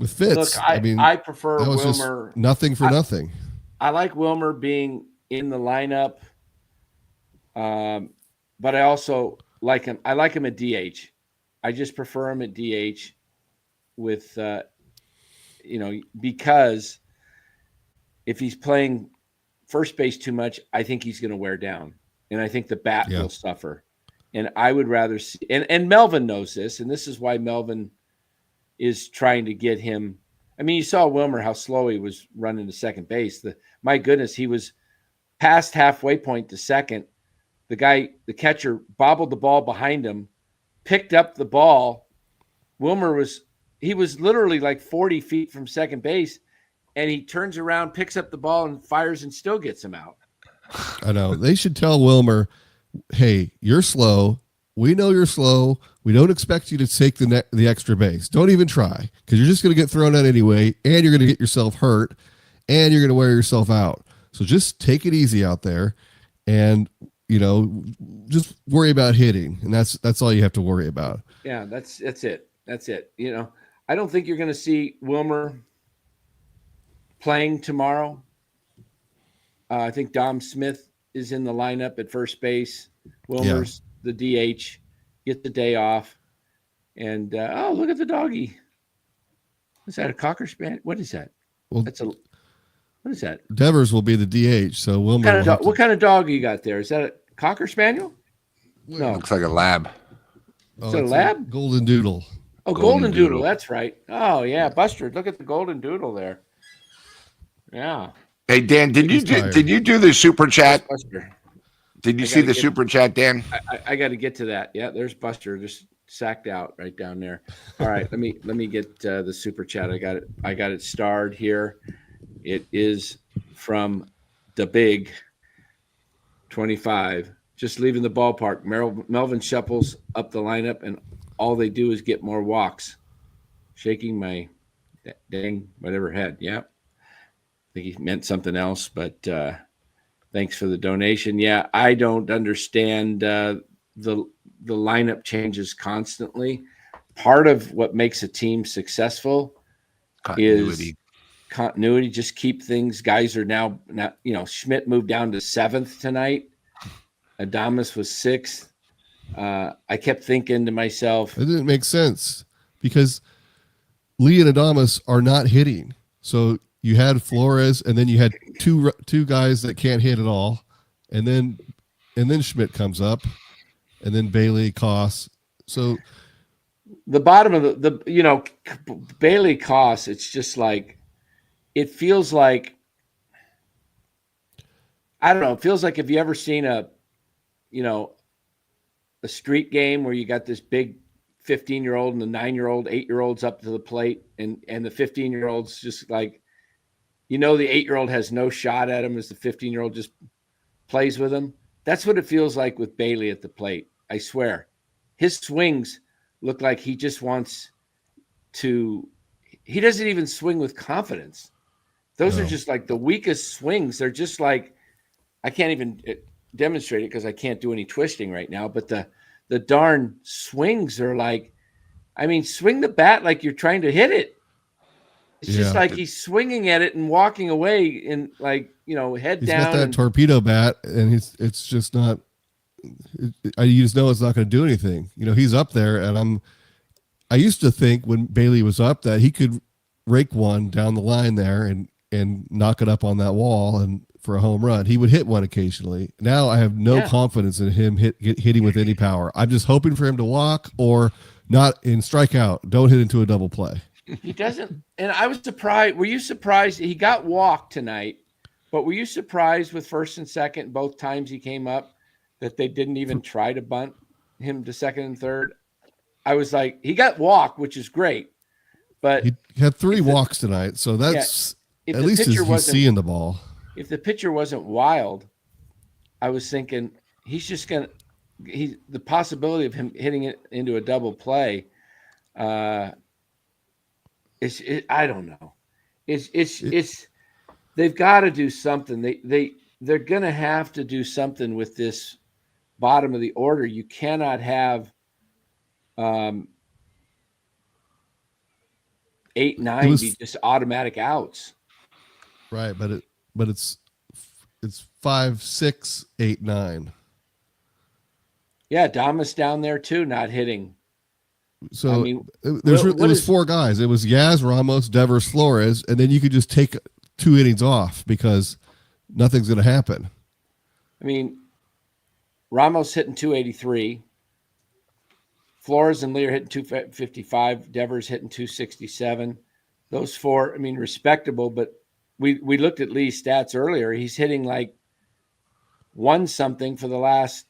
Fitz. Look, I prefer that was Wilmer. Just nothing for nothing. I like Wilmer being in the lineup, but I also like him. I like him at DH. I just prefer him at DH with, because if he's playing first base too much, I think he's going to wear down, and I think the bat will suffer. And I would rather see, and Melvin knows this, and this is why Melvin is trying to get him. I mean, you saw Wilmer, how slow he was running to second base. My goodness, he was past halfway point to second. The catcher bobbled the ball behind him, picked up the ball. Wilmer was literally like 40 feet from second base, and he turns around, picks up the ball, and fires and still gets him out. I know. They should tell Wilmer, hey, you're slow. We know you're slow. We don't expect you to take the extra base. Don't even try, because you're just going to get thrown out anyway, and you're going to get yourself hurt, and you're going to wear yourself out. So just take it easy out there, and just worry about hitting, and that's all you have to worry about. Yeah, that's it. That's it. I don't think you're going to see Wilmer playing tomorrow. I think Dom Smith is in the lineup at first base. Wilmer's the DH. Get the day off, and look at the doggy. Is that a Cocker Spaniel? What is that? Well, what is that? Devers will be the DH. So Wilmer. What kind of dog you got there? Is that a Cocker Spaniel? No, looks like a lab. Is that a lab? Golden Doodle. Oh, Golden Doodle. That's right. Oh yeah, Buster. Look at the Golden Doodle there. Yeah. Hey Dan, did you do the super chat? Buster. Did you see the super chat, Dan? I got to get to that. Yeah, there's Buster just sacked out right down there. All right, let me get the super chat. I got it starred here. It is from the Big 25. Just leaving the ballpark. Melvin shuffles up the lineup, and all they do is get more walks. Shaking my dang whatever head. Yeah, I think he meant something else, but. Thanks for the donation. Yeah, I don't understand the lineup changes constantly. Part of what makes a team successful is continuity. Just keep things. Guys are now Schmidt moved down to 7th tonight. Adames was 6th. I kept thinking to myself, it didn't make sense because Lee and Adames are not hitting. So you had Flores, and then you had two guys that can't hit at all, and then Schmidt comes up, and then Bailey, Koss. So the bottom of the Bailey, Koss. It's just like it feels like I don't know. It feels like, have you ever seen a street game where you got this big 15-year-old and the 9-year-old, 8-year-olds up to the plate, and the 15-year-olds just like. The 8-year-old has no shot at him as the 15-year-old just plays with him. That's what it feels like with Bailey at the plate. I swear. His swings look like he just wants to – he doesn't even swing with confidence. Those are just like the weakest swings. They're just like – I can't even demonstrate it because I can't do any twisting right now. But the the darn swings are like, I mean, swing the bat like you're trying to hit it. It's just like he's swinging at it and walking away and like, head he's down. Got that torpedo bat, and it's just not. You just know it's not going to do anything. He's up there, and I used to think when Bailey was up that he could rake one down the line there and knock it up on that wall and for a home run. He would hit one occasionally. Now I have no confidence in him hitting with any power. I'm just hoping for him to walk or not and strike out. Don't hit into a double play. He doesn't. And I was surprised. Were you surprised? He got walked tonight, but were you surprised with first and second both times he came up that they didn't even try to bunt him to second and third? I was like, he got walked, which is great, but he had 3 walks tonight, so that's at least he's seeing the ball. If the pitcher wasn't wild, I was thinking he's just gonna. The possibility of him hitting it into a double play. I don't know. It's they've got to do something. They're gonna have to do something with this bottom of the order. You cannot have 8, 9 be just automatic outs. Right, but it's 5, 6, 8, 9. Yeah, Damas down there too, not hitting. So I mean, it was 4 guys. It was Yaz, Ramos, Devers, Flores, and then you could just take 2 innings off because nothing's going to happen. I mean, Ramos hitting 283. Flores and Lee are hitting 255. Devers hitting 267. Those 4, I mean, respectable, but we looked at Lee's stats earlier. He's hitting like 1 something for the last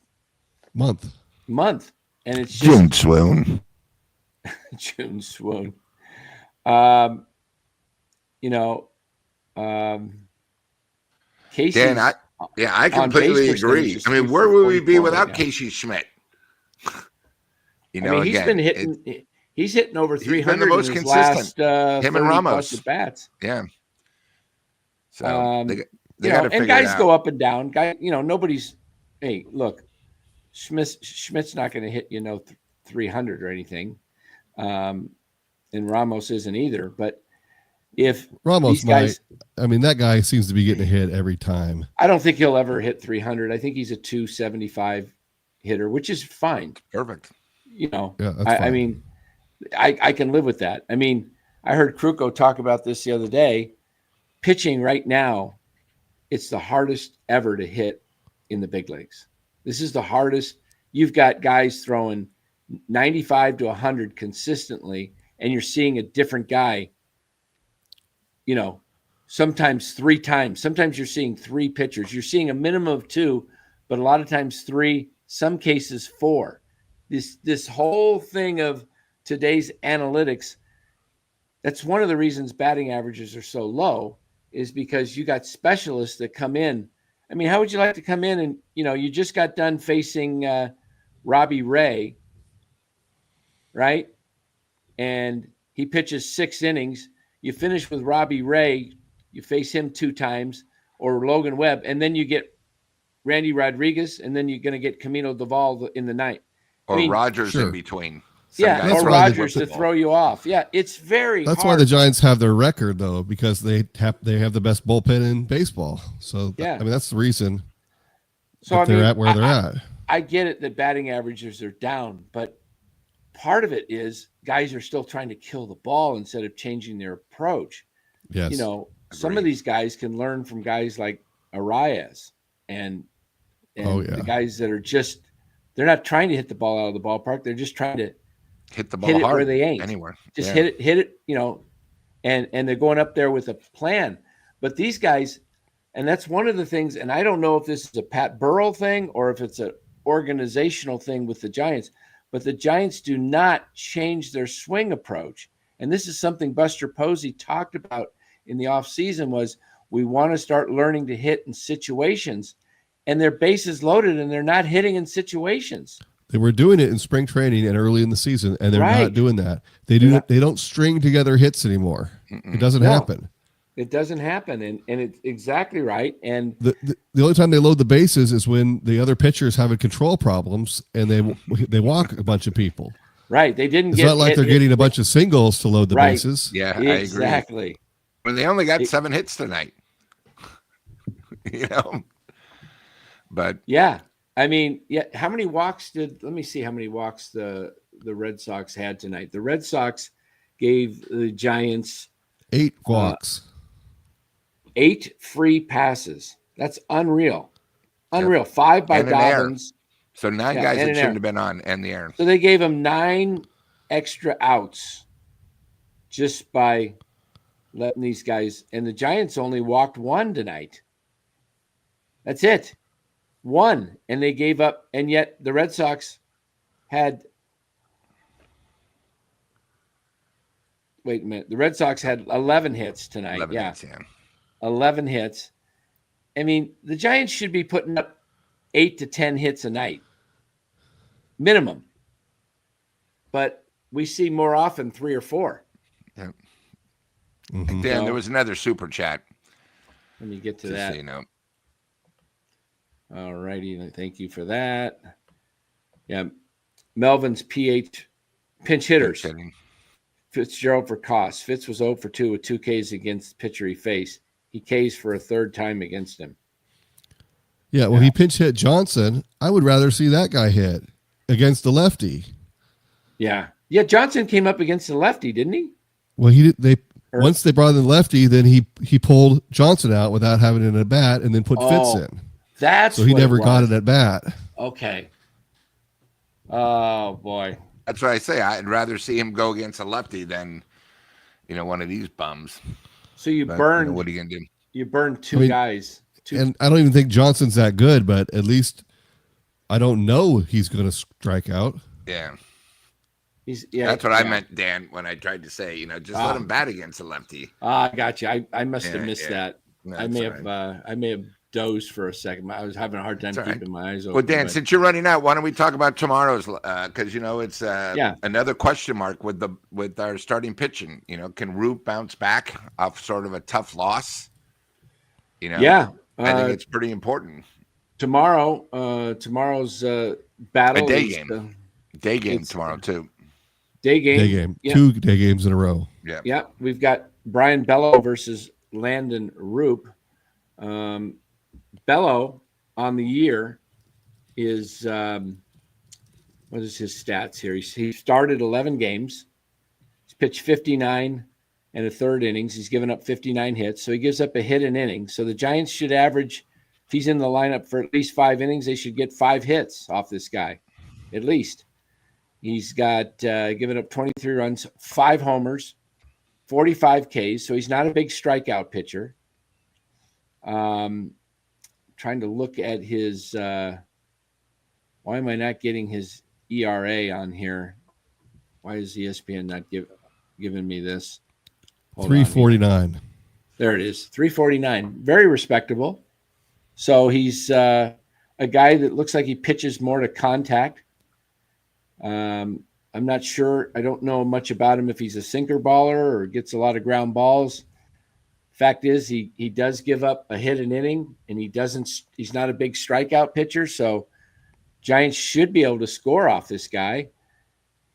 month. And it's just June swoon. June swoon. Casey. Dan, I completely agree. I mean, where would we be without Casey Schmidt? He's been hitting. He's hitting over 300. Been the most in his consistent. Last, him and Ramos at bats. Yeah. So they got to figure and guys it out. go up and down. Nobody's. Hey, look, Schmidt's not going to hit 300 or anything, and Ramos isn't either. But if Ramos that guy seems to be getting a hit every time. I don't think he'll ever hit 300. I think he's a 275 hitter, which is fine. Perfect. I mean, I can live with that. I mean, I heard Kruko talk about this the other day. Pitching right now, it's the hardest ever to hit in the big leagues. This is the hardest. You've got guys throwing 95 to 100 consistently, and you're seeing a different guy, sometimes 3 times. Sometimes you're seeing 3 pitchers. You're seeing a minimum of 2, but a lot of times 3, some cases 4. This whole thing of today's analytics, that's one of the reasons batting averages are so low, is because you got specialists that come in. I mean, how would you like to come in and, you just got done facing Robbie Ray, right? And he pitches 6 innings. You finish with Robbie Ray, you face him 2 times, or Logan Webb, and then you get Randy Rodriguez, and then you're going to get Camilo Doval in the 9th. Or Rogers in between. Or Rogers to throw you off. Yeah, it's very That's hard. why the Giants have their record, though, because they have the best bullpen in baseball. So, I mean, that's the reason they're at where they're at. I get it that batting averages are down, but part of it is guys are still trying to kill the ball instead of changing their approach. Yes. Some of these guys can learn from guys like Arias and the guys that are just – they're not trying to hit the ball out of the ballpark. They're just trying to hit the ball hard where they ain't. Anywhere. Just hit it, and they're going up there with a plan. But these guys, and that's one of the things, and I don't know if this is a Pat Burrell thing or if it's an organizational thing with the Giants, but the Giants do not change their swing approach. And this is something Buster Posey talked about in the offseason was we want to start learning to hit in situations. And their bases loaded, and they're not hitting in situations. They were doing it in spring training and early in the season, and they're not doing that. They don't string together hits anymore. It doesn't happen. It doesn't happen, and it's exactly right. And The only time they load the bases is when the other pitcher's having control problems and they walk a bunch of people. right, they didn't It's get not like they're getting a bunch of singles to load the Right. bases. Yeah, I agree. exactly. When they only got 7 hits tonight, you know. But Yeah, I mean, yeah. How many walks did? Let me see how many walks the Red Sox had tonight. The Red Sox gave the Giants 8 walks. 8 free passes. That's unreal. Unreal. 5 by And an error. Dobbins. so 9 Yeah, guys and that an shouldn't error. have been on, and the error. So they gave him 9 extra outs just by letting these guys. And the Giants only walked 1 tonight. That's it. 1. And they gave up. And yet the Red Sox had. Wait a minute. The Red Sox had 11 hits tonight. 11 yeah. hits, yeah. 11 hits. I mean, the Giants should be putting up 8 to 10 hits a night. Minimum. But we see more often 3 or 4. Yeah. Mhm. Dan, So- there was another super chat. Let me get to Just that. so you know. All righty. Thank you for that. Yeah. Melvin's pinch hitters. Pinch hitting. Fitzgerald for Koss. Fitz was 0 for 2 with 2 Ks against the pitcher he faced. He Ks for a 3rd time against him. Yeah, well, he pinch hit Johnson. I would rather see that guy hit against the lefty. Yeah. Yeah, Johnson came up against the lefty, didn't he? Well, he did. They Or- once they brought in the lefty, then he pulled Johnson out without having an at bat, and then put Fitz Oh, in. That's So he what never got was. it at bat. Okay. Oh boy. That's what I say. I'd rather see him go against a lefty than, one of these bums. So you But, burned what are you gonna do? you burned 2 I mean, guys. 2 And I don't even think Johnson's that good, but at least I don't know he's going to strike out. Yeah, yeah. that's what I meant, Dan, when I tried to say, just let him bat against a lefty. I got you. I must have Yeah, missed yeah. that. No, I that's may all have right. I may have dozed for a second. I was having a hard time That's all right. keeping my eyes open. Well, Dan, but- since you're running out, why don't we talk about tomorrow's? Because it's Yeah. another question mark with our starting pitching. Can Roop bounce back off sort of a tough loss? yeah. I think it's pretty important. Tomorrow's battle A day is game. the Day game It's- tomorrow too. day game. Day game. Yeah. 2 day games in a row. Yeah. Yeah, we've got Brian Bello versus Landon Roop. Bello on the year is what is his stats here? He started 11 games. He's pitched 59 and a third innings. He's given up 59 hits, so he gives up a hit an inning. So the Giants should average, if he's in the lineup for at least 5 innings, they should get 5 hits off this guy, at least. He's got given up 23 runs, 5 homers, 45 Ks, so he's not a big strikeout pitcher. Trying to look at his why am I not getting his ERA on here? Why is ESPN not giving me this? Hold on here. 349. There it is, 349. Very respectable. So he's a guy that looks like he pitches more to contact. I'm not sure. I don't know much about him if he's a sinker baller or gets a lot of ground balls. Fact is, he does give up a hit an inning, and he's not a big strikeout pitcher. So Giants should be able to score off this guy.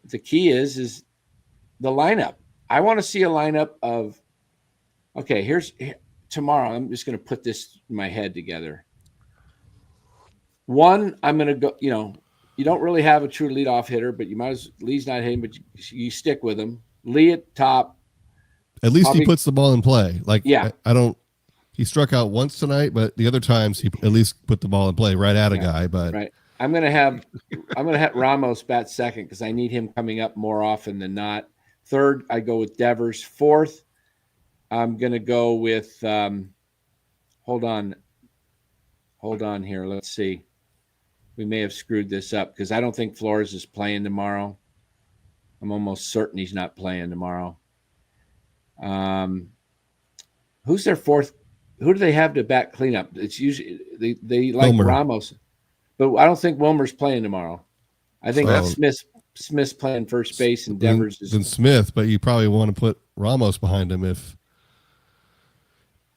The key is the lineup. I want to see a lineup of, okay, tomorrow. I'm just going to put this in my head together. One, I'm going to go, you don't really have a true leadoff hitter, but you might as Lee's not hitting, but you stick with him. Lee at top. At least Probably- he puts the ball in play. Like, Yeah. I don't. He struck out once tonight, but the other times he at least put the ball in play right at a guy. But Right. I'm gonna have Ramos bat second because I need him coming up more often than not. Third, I go with Devers. Fourth, I'm gonna go with hold on here. Let's see. We may have screwed this up because I don't think Flores is playing tomorrow. I'm almost certain he's not playing tomorrow. Who's their fourth? Who do they have to bat cleanup? It's usually they like Wilmer. Ramos, but I don't think Wilmer's playing tomorrow. I think So- Smith's playing first base and then, Devers is. then Smith, but you probably want to put Ramos behind him if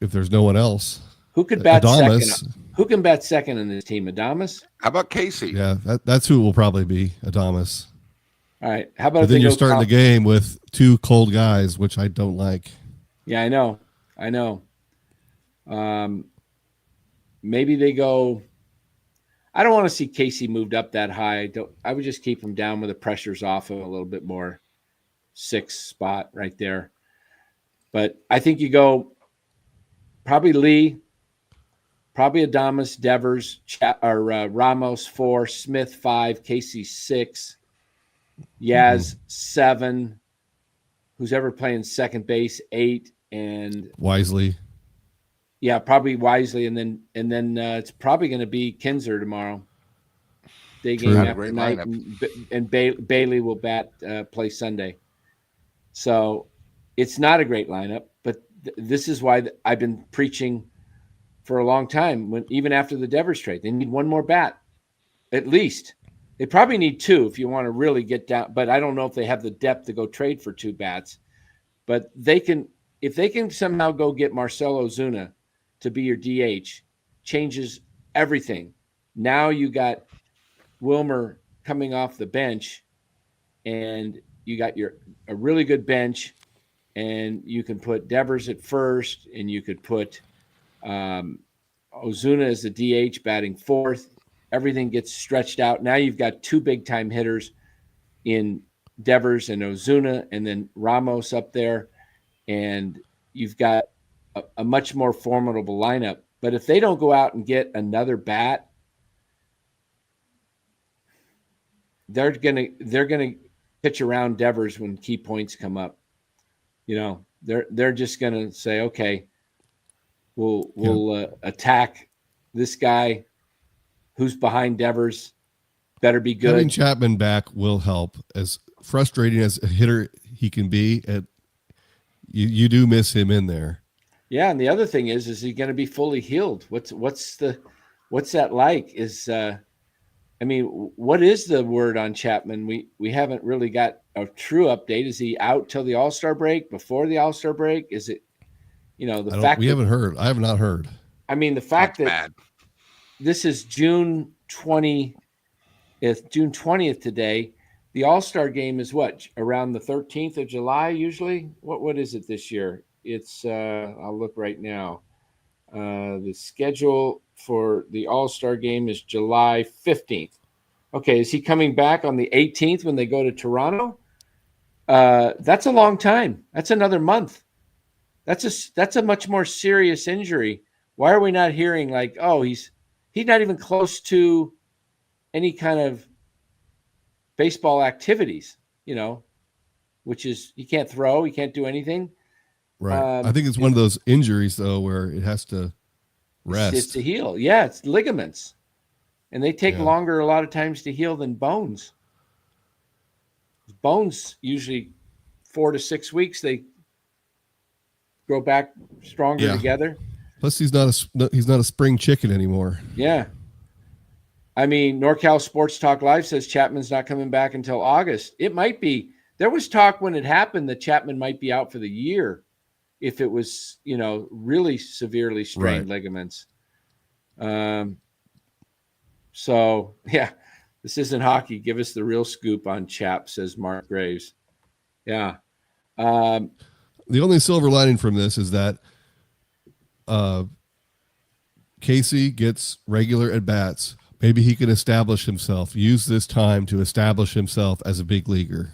if there's no one else. Who could bat Adames. second? Who can bat second in this team? Adames? How about Casey? Yeah, that's who it will probably be, Adames. All right. How about But if then they you're go starting the game with two cold guys, which I don't like. Yeah, I know. Maybe they go. I don't want to see Casey moved up that high. I would just keep him down with the pressures off him a little bit more. 6th spot right there. But I think you go probably Lee, probably Adames, Devers, Ramos 4, Smith 5, Casey 6, Yaz 7. Who's ever playing second base 8, and Wisely. Yeah, probably Wisely, and then it's probably going to be Kinzer tomorrow. Day game True. after Great night, lineup. and Bailey will play Sunday. So it's not a great lineup, but this is why I've been preaching for a long time. Even after the Devers trade, they need one more bat, at least. They probably need 2 if you want to really get down. But I don't know if they have the depth to go trade for 2 bats. But if they can somehow go get Marcell Ozuna to be your DH, changes everything. Now you got Wilmer coming off the bench, and you got a really good bench, and you can put Devers at first, and you could put Ozuna as the DH batting 4th. Everything gets stretched out. Now you've got 2 big-time hitters in Devers and Ozuna, and then Ramos up there, and you've got a much more formidable lineup. But if they don't go out and get another bat, they're gonna pitch around Devers when key points come up. They're just gonna say, okay, we'll attack this guy who's behind Devers. Better be good. Having Chapman back will help. As frustrating as a hitter he can be, you do miss him in there. Yeah, and the other thing is he going to be fully healed? What's that like? What is the word on Chapman? We haven't really got a true update. Is he out till the All-Star break? Before the All-Star break? Is it? We haven't heard. I have not heard. The fact That's that bad. This is June 20th today. The All-Star game is what? Around the 13th of July usually? What is it this year? It's I'll look right now. The schedule for the All-Star game is July 15th. Okay, is he coming back on the 18th when they go to Toronto? That's a long time. That's another month. That's a much more serious injury. Why are we not hearing like, oh, he's not even close to any kind of baseball activities, which is he can't throw, he can't do anything. Right. I think it's one of those injuries though where it has to rest. It's to heal. Yeah, it's ligaments, and they take longer a lot of times to heal than bones. Bones usually 4 to 6 weeks. They grow back stronger together. Plus, he's not a spring chicken anymore. Yeah. NorCal Sports Talk Live says Chapman's not coming back until August. It might be. There was talk when it happened that Chapman might be out for the year if it was, really severely strained ligaments. So, yeah, this isn't hockey. Give us the real scoop on Chap, says Mark Graves. Yeah. The only silver lining from this is that Casey gets regular at-bats. Maybe he can establish himself, use this time to establish himself as a big leaguer.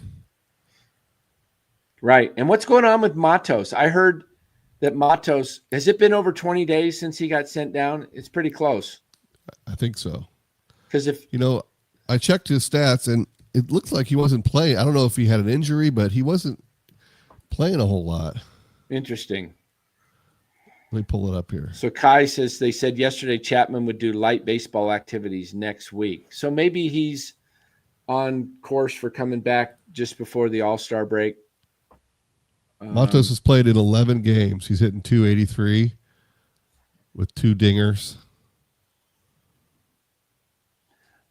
Right. And what's going on with Matos? I heard that Matos, has it been over 20 days since he got sent down? It's pretty close. I think so. Because I checked his stats and it looks like he wasn't playing. I don't know if he had an injury, but he wasn't playing a whole lot. Interesting. Let me pull it up here. So Kai says they said yesterday Chapman would do light baseball activities next week. So maybe he's on course for coming back just before the All-Star break. Matos has played in 11 games. He's hitting .283 with 2 dingers.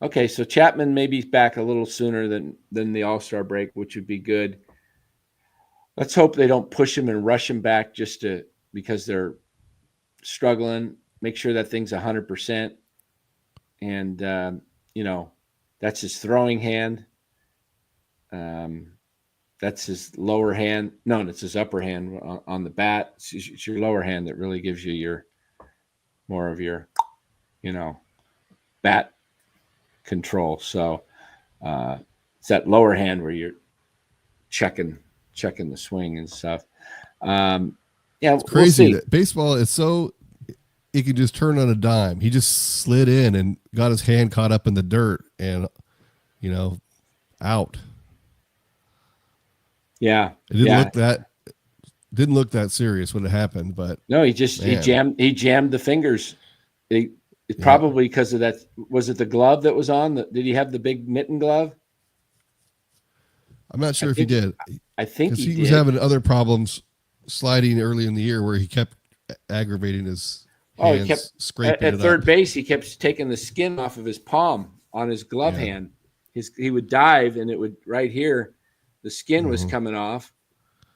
Okay, so Chapman maybe back a little sooner than the All-Star break, which would be good. Let's hope they don't push him and rush him back just because they're struggling, make sure that thing's 100%. And, that's his throwing hand. That's his lower hand. No, it's his upper hand on the bat. It's your lower hand that really gives you more of your, bat control. So it's that lower hand where you're checking the swing and stuff. It's crazy that baseball is so, it can just turn on a dime. He just slid in and got his hand caught up in the dirt and, out. Yeah. It didn't look that serious when it happened, but no, he jammed the fingers. Probably because of that. Was it the glove that was on? Did he have the big mitten glove? I'm not sure if he did. I think he was having other problems sliding early in the year where he kept aggravating his hands, he kept scraping at third base. He kept taking the skin off of his palm on his glove hand. He would dive and it would right here, the skin was coming off.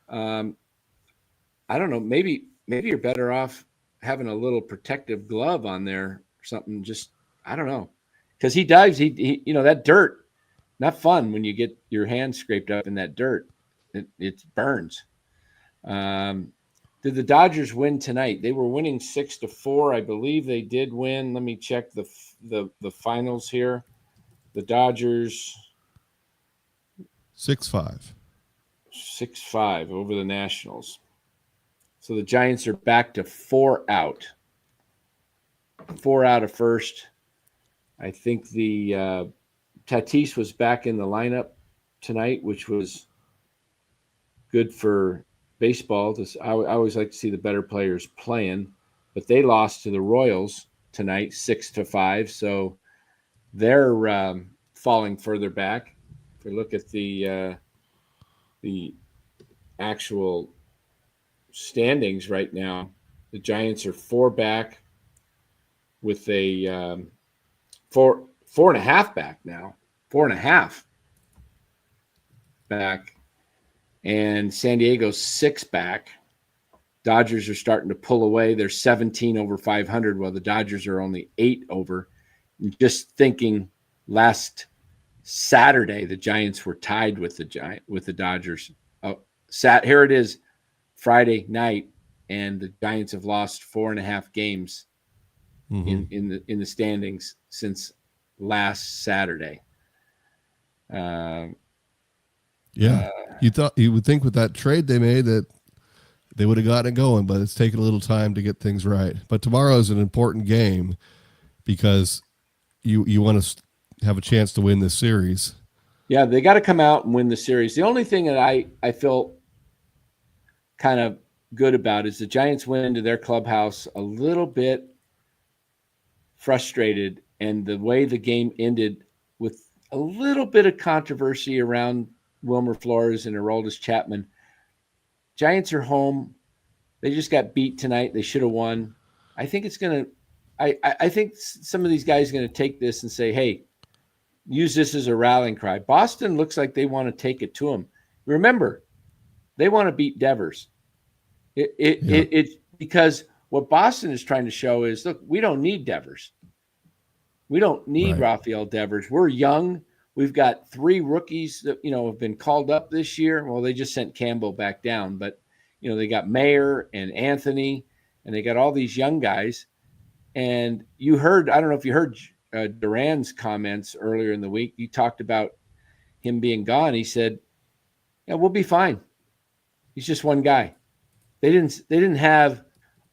I don't know. Maybe you're better off having a little protective glove on there or something. Just, I don't know. Because he dives, he that dirt, not fun when you get your hand scraped up in that dirt. It burns. Did the Dodgers win tonight? They were winning 6-4. I believe they did win. Let me check the finals here. The Dodgers 6-5. 6-5 over the Nationals. So the Giants are back to 4 out. 4 out of first. I think the Tatis was back in the lineup tonight, which was good for baseball. I always like to see the better players playing, but they lost to the Royals tonight, 6-5. So they're falling further back. If we look at the actual standings right now, the Giants are 4 back with a 4.5 back now, 4.5 back, and San Diego's 6 back. Dodgers are starting to pull away. They're 17 over 500, while the Dodgers are only 8 over. Just thinking, last Saturday the Giants were tied with the Dodgers. Here it is, Friday night, and the Giants have lost 4.5 games in the standings since last Saturday. You would think with that trade they made that they would have gotten it going, but it's taken a little time to get things right. But tomorrow is an important game because you want to have a chance to win this series. Yeah, they got to come out and win the series. The only thing that I feel kind of good about is the Giants went into their clubhouse a little bit frustrated, and the way the game ended with a little bit of controversy around Wilmer Flores and Aroldis Chapman. Giants are home. They just got beat tonight. They should have won. I think it's going to I think some of these guys are going to take this and say, hey, use this as a rallying cry. Boston looks like they want to take it to them. Remember, they want to beat Devers. It's because what Boston is trying to show is, look, we don't need Devers. We don't need Rafael Devers. We're young. We've got 3 rookies that, have been called up this year. Well, they just sent Campbell back down, but, they got Mayer and Anthony, and they got all these young guys. And you heard, I don't know if you heard Duran's comments earlier in the week. He talked about him being gone. He said, yeah, we'll be fine. He's just one guy. They didn't have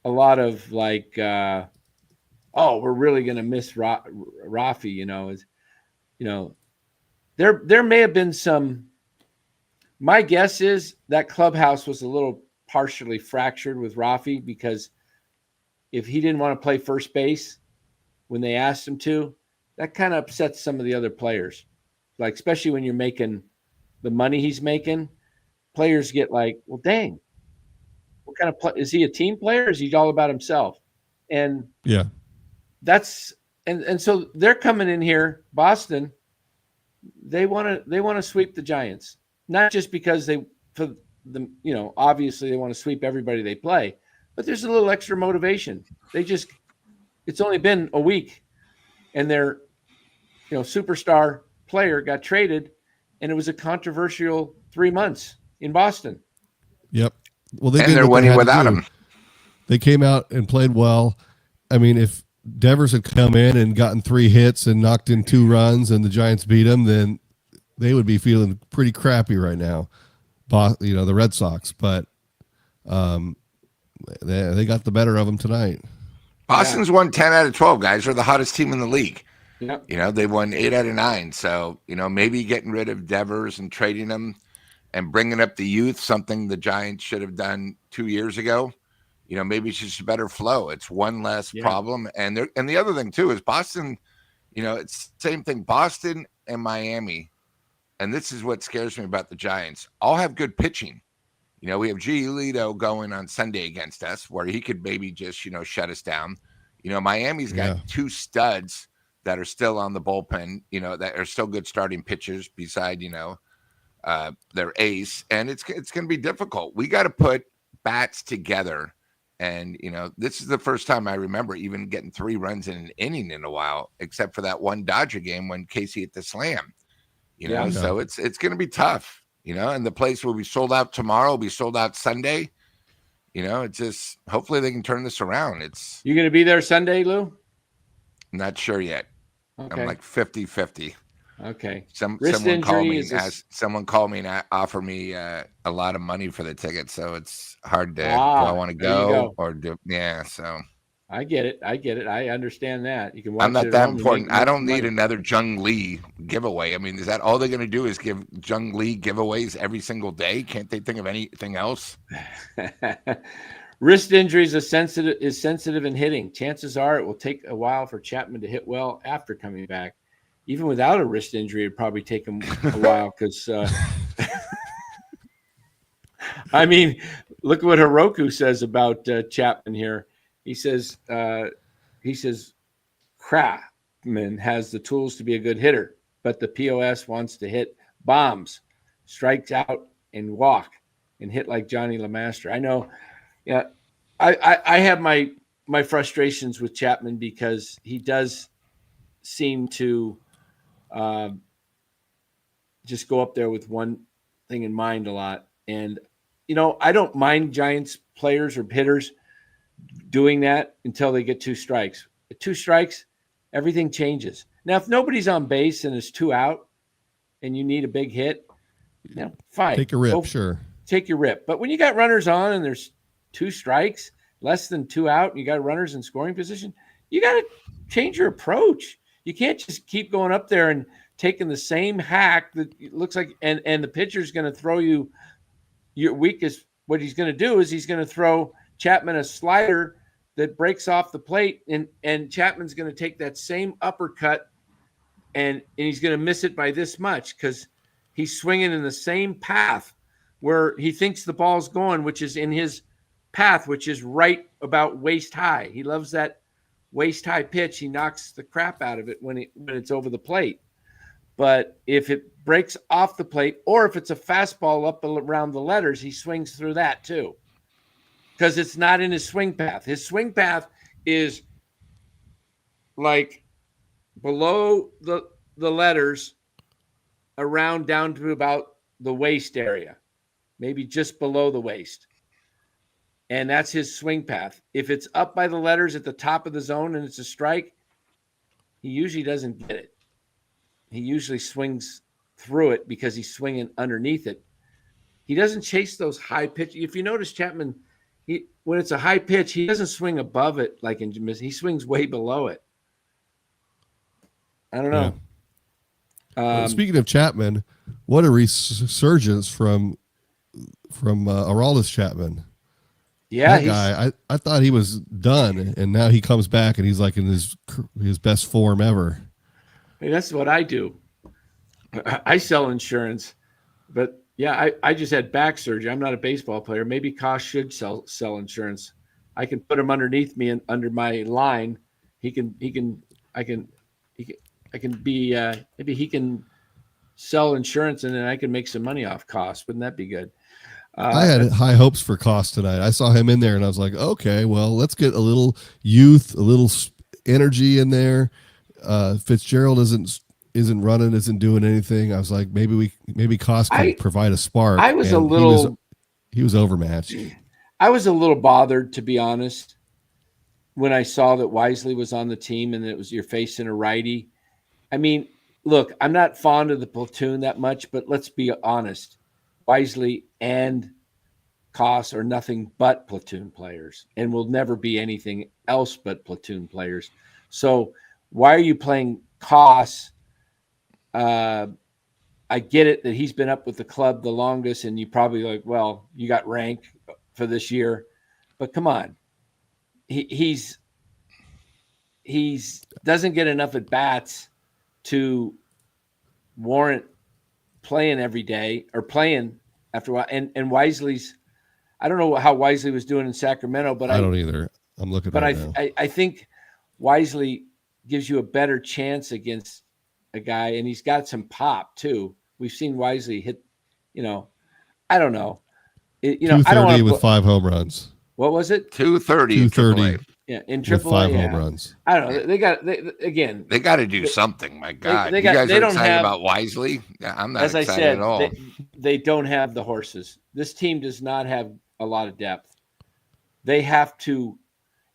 a lot of like, we're really going to miss Rafi, there may have been some, my guess is that clubhouse was a little partially fractured with Rafi, because if he didn't want to play first base when they asked him to, that kind of upsets some of the other players. Like, especially when you're making the money he's making, players get like, well, dang, what kind of is he a team player? Or is he all about himself? And that's, and so they're coming in here, Boston. They want to sweep the Giants, not just because obviously they want to sweep everybody they play, but there's a little extra motivation. It's only been a week, and their superstar player got traded, and it was a controversial 3 months in Boston. Yep. Well, they And did they're what they winning had without to do. him. They came out and played well. I mean, if Devers had come in and gotten 3 hits and knocked in 2 runs and the Giants beat them, then they would be feeling pretty crappy right now. The Red Sox, but they got the better of them tonight. Boston's won 10 out of 12, guys. They're the hottest team in the league. Yep. They won 8 out of 9. So, maybe getting rid of Devers and trading them and bringing up the youth, something the Giants should have done 2 years ago. Maybe it's just a better flow. It's one less problem. And the other thing too is Boston, it's the same thing. Boston and Miami, and this is what scares me about the Giants, all have good pitching. We have Giolito going on Sunday against us, where he could maybe just, shut us down. Miami's got 2 studs that are still on the bullpen, that are still good starting pitchers beside, their ace. And it's going to be difficult. We got to put bats together. And, this is the first time I remember even getting 3 runs in an inning in a while, except for that one Dodger game when Casey hit the slam, so it's going to be tough, and the place will be sold out tomorrow, will be sold out Sunday. It's just, hopefully they can turn this around. You going to be there Sunday, Lou? Not sure yet. Okay. I'm like 50-50. Okay. Someone called me and offered me a lot of money for the ticket, so it's hard to. Do I want to go or do? Yeah, so I get it. I understand that. You can watch. I'm not it that at home important. I don't need money. another Jung Lee giveaway. I mean, is that all they're going to do? Is give Jung Lee giveaways every single day? Can't they think of anything else? Wrist injuries is sensitive in hitting. Chances are it will take a while for Chapman to hit well after coming back. Even without a wrist injury, it'd probably take him a while because, I mean, look what Hiroku says about Chapman here. He says Chapman has the tools to be a good hitter, but the POS wants to hit bombs, strikes out, and walk, and hit like Johnny LeMaster. I know. Yeah, I have my frustrations with Chapman because he does seem to just go up there with one thing in mind a lot. And, I don't mind Giants players or hitters doing that until they get 2 strikes. At 2 strikes, everything changes. Now, if nobody's on base and it's 2 out and you need a big hit, fine. Take a rip, sure. Take your rip. But when you got runners on and there's 2 strikes, less than 2 out, and you got runners in scoring position, you got to change your approach. You can't just keep going up there and taking the same hack that it looks like, and the pitcher's going to throw you your weakest. What he's going to do is he's going to throw Chapman a slider that breaks off the plate, and Chapman's going to take that same uppercut, and he's going to miss it by this much because he's swinging in the same path where he thinks the ball's going, which is in his path, which is right about waist high. He loves that waist high pitch. He knocks the crap out of it when it's over the plate. But if it breaks off the plate, or if it's a fastball up around the letters, he swings through that too, because it's not in his swing path. His swing path is like below the letters, around down to about the waist area, maybe just below the waist. And that's his swing path. If it's up by the letters at the top of the zone and it's a strike, he usually doesn't get it. He usually swings through it because he's swinging underneath it. He doesn't chase those high pitch. If you notice Chapman, when it's a high pitch, he doesn't swing above it like in Jamis. He swings way below it. I don't know. Yeah. Speaking of Chapman, what a resurgence from Aroldis Chapman. Yeah, that guy. I thought he was done, and now he comes back and he's like in his best form ever. Hey, that's what I do. I sell insurance, but yeah, I just had back surgery. I'm not a baseball player. Maybe Kosh should sell insurance. I can put him underneath me and under my line. I can be maybe he can sell insurance and then I can make some money off costs. Wouldn't that be good? I had high hopes for Koss tonight. I saw him in there, and I was like, okay, well, let's get a little youth, a little energy in there. Fitzgerald isn't running, isn't doing anything. I was like, maybe Koss can provide a spark. I was a little. He was overmatched. I was a little bothered, to be honest, when I saw that Wisely was on the team and that it was you're facing a righty. I mean, look, I'm not fond of the platoon that much, but let's be honest. Wisely and Koss are nothing but platoon players and will never be anything else but platoon players. So why are you playing Koss? I get it that he's been up with the club the longest, and you probably like, well, you got rank for this year, but come on, he's doesn't get enough at bats to warrant playing every day or playing after a while. And Wisely's, I don't know how Wisely was doing in Sacramento, but I don't either. I'm looking, but now. I think Wisely gives you a better chance against a guy, and he's got some pop too. We've seen Wisely hit, I don't know. I don't want to with 5 home runs. What was it? 230. Yeah, in with AAA, 5 home runs. I don't know. They got to do something. My God, they you guys they are don't excited have, about Wisely. I'm not as excited I said, at all. They don't have the horses. This team does not have a lot of depth. They have to,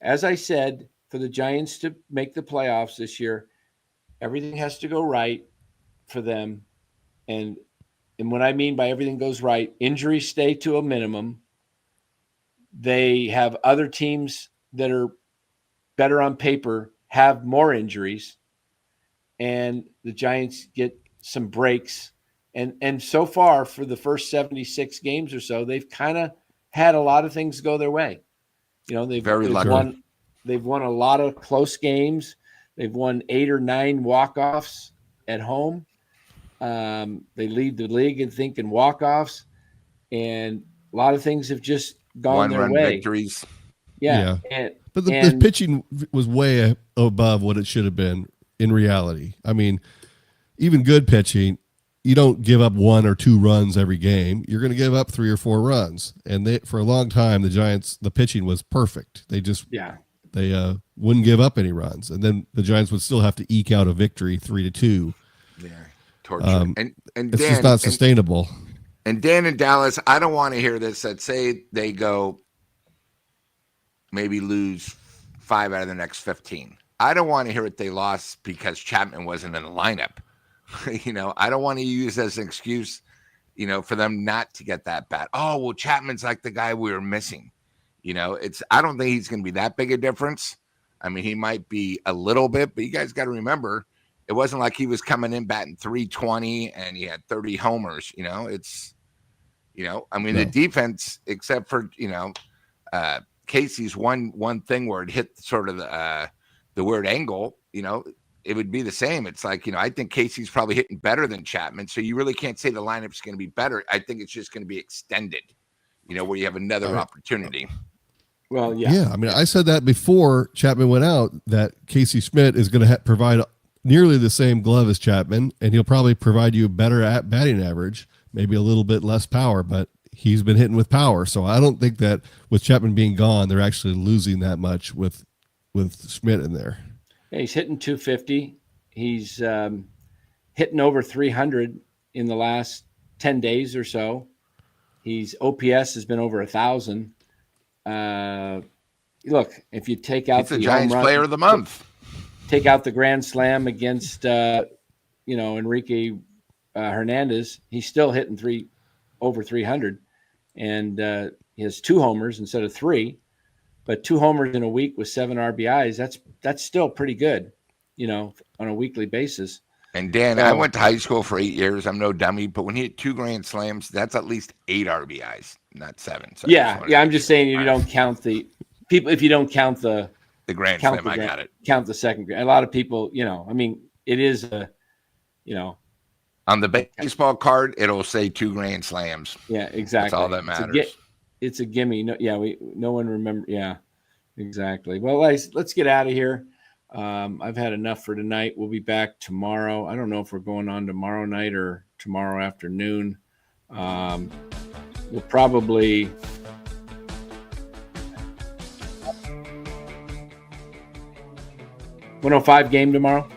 as I said, for the Giants to make the playoffs this year, everything has to go right for them. And what I mean by everything goes right, injuries stay to a minimum. They have other teams that are better on paper have more injuries, and the Giants get some breaks. And so far, for the first 76 games or so, they've kind of had a lot of things go their way. They've won a lot of close games. They've won 8 or 9 walk-offs at home. They lead the league in walk-offs, and a lot of things have just gone their way. Victories. Yeah. But the pitching was way above what it should have been in reality. I mean, even good pitching, you don't give up 1 or 2 runs every game. You're going to give up 3 or 4 runs. And for a long time, the Giants, the pitching was perfect. They just they wouldn't give up any runs, and then the Giants would still have to eke out a victory 3-2. Yeah, torture. And it's just not sustainable. And Dan in Dallas, I don't want to hear this. That say they go maybe lose 5 out of the next 15. I don't want to hear it. They lost because Chapman wasn't in the lineup. I don't want to use as an excuse, for them not to get that bat. Oh, well, Chapman's like the guy we were missing. I don't think he's going to be that big a difference. I mean, he might be a little bit, but you guys got to remember, it wasn't like he was coming in batting 320 and he had 30 homers. The defense, except for, Casey's one thing where it hit sort of the weird angle, it would be the same. It's like, I think Casey's probably hitting better than Chapman. So you really can't say the lineup's going to be better. I think it's just going to be extended, where you have another opportunity. Well, yeah. Yeah. I mean, I said that before Chapman went out, that Casey Schmidt is going to provide nearly the same glove as Chapman, and he'll probably provide you a better batting average, maybe a little bit less power, but he's been hitting with power. So I don't think that with Chapman being gone, they're actually losing that much with Schmidt in there. Yeah, he's hitting 250. He's hitting over 300 in the last 10 days or so. He's OPS has been over 1,000. Look, if you take out the Giants player of the month, take out the grand slam against Enrique Hernandez, he's still hitting over 300, and he has 2 homers instead of 3. But 2 homers in a week with 7 RBIs, that's still pretty good, on a weekly basis. And Dan, I went to high school for 8 years. I'm no dummy, but when he hit 2 grand slams, that's at least 8 RBIs, not 7. So I'm just saying if you don't count the people, if you don't count the grand slam, I got it. Count the second grand. A lot of people, it is a, on the baseball card, it'll say 2 grand slams. Yeah, exactly. That's all that matters. It's a gimme. No one remember. Yeah, exactly. Well, let's get out of here. I've had enough for tonight. We'll be back tomorrow. I don't know if we're going on tomorrow night or tomorrow afternoon. We'll probably $105 game tomorrow.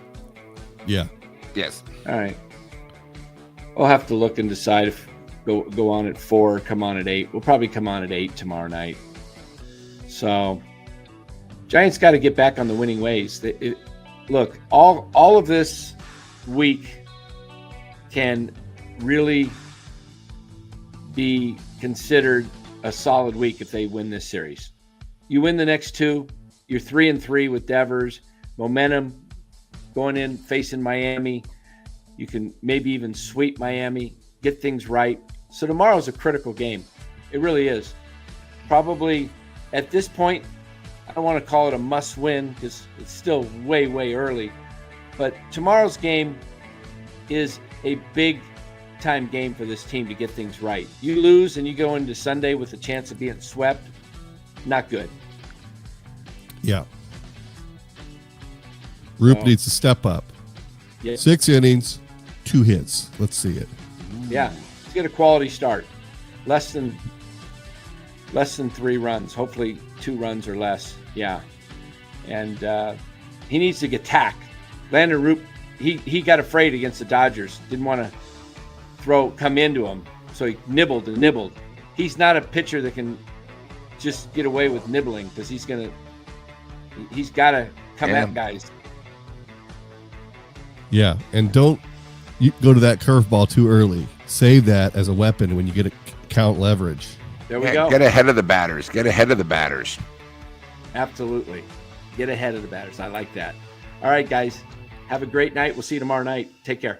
Yeah. Yes. All right. We'll have to look and decide if go on at 4 or come on at 8. We'll probably come on at 8 tomorrow night. So Giants got to get back on the winning ways. Look, all of this week can really be considered a solid week if they win this series. You win the next 2, you're 3-3 with Devers, momentum going in facing Miami. You can maybe even sweep Miami, get things right. So tomorrow's a critical game. It really is. Probably at this point, I don't want to call it a must win because it's still way, way early. But tomorrow's game is a big time game for this team to get things right. You lose and you go into Sunday with a chance of being swept. Not good. Yeah. Roop needs to step up. Yeah. 6 innings, 2 hits. Let's see it. Yeah. Let's get a quality start. Less than 3 runs. Hopefully 2 runs or less. Yeah. And he needs to get tacked. Landon Roop, he got afraid against the Dodgers. Didn't want to come into him. So he nibbled and nibbled. He's not a pitcher that can just get away with nibbling because he's got to come at guys. Yeah, and don't you go to that curveball too early. Save that as a weapon when you get a count leverage. There we go. Get ahead of the batters. Get ahead of the batters. Absolutely. Get ahead of the batters. I like that. All right, guys. Have a great night. We'll see you tomorrow night. Take care.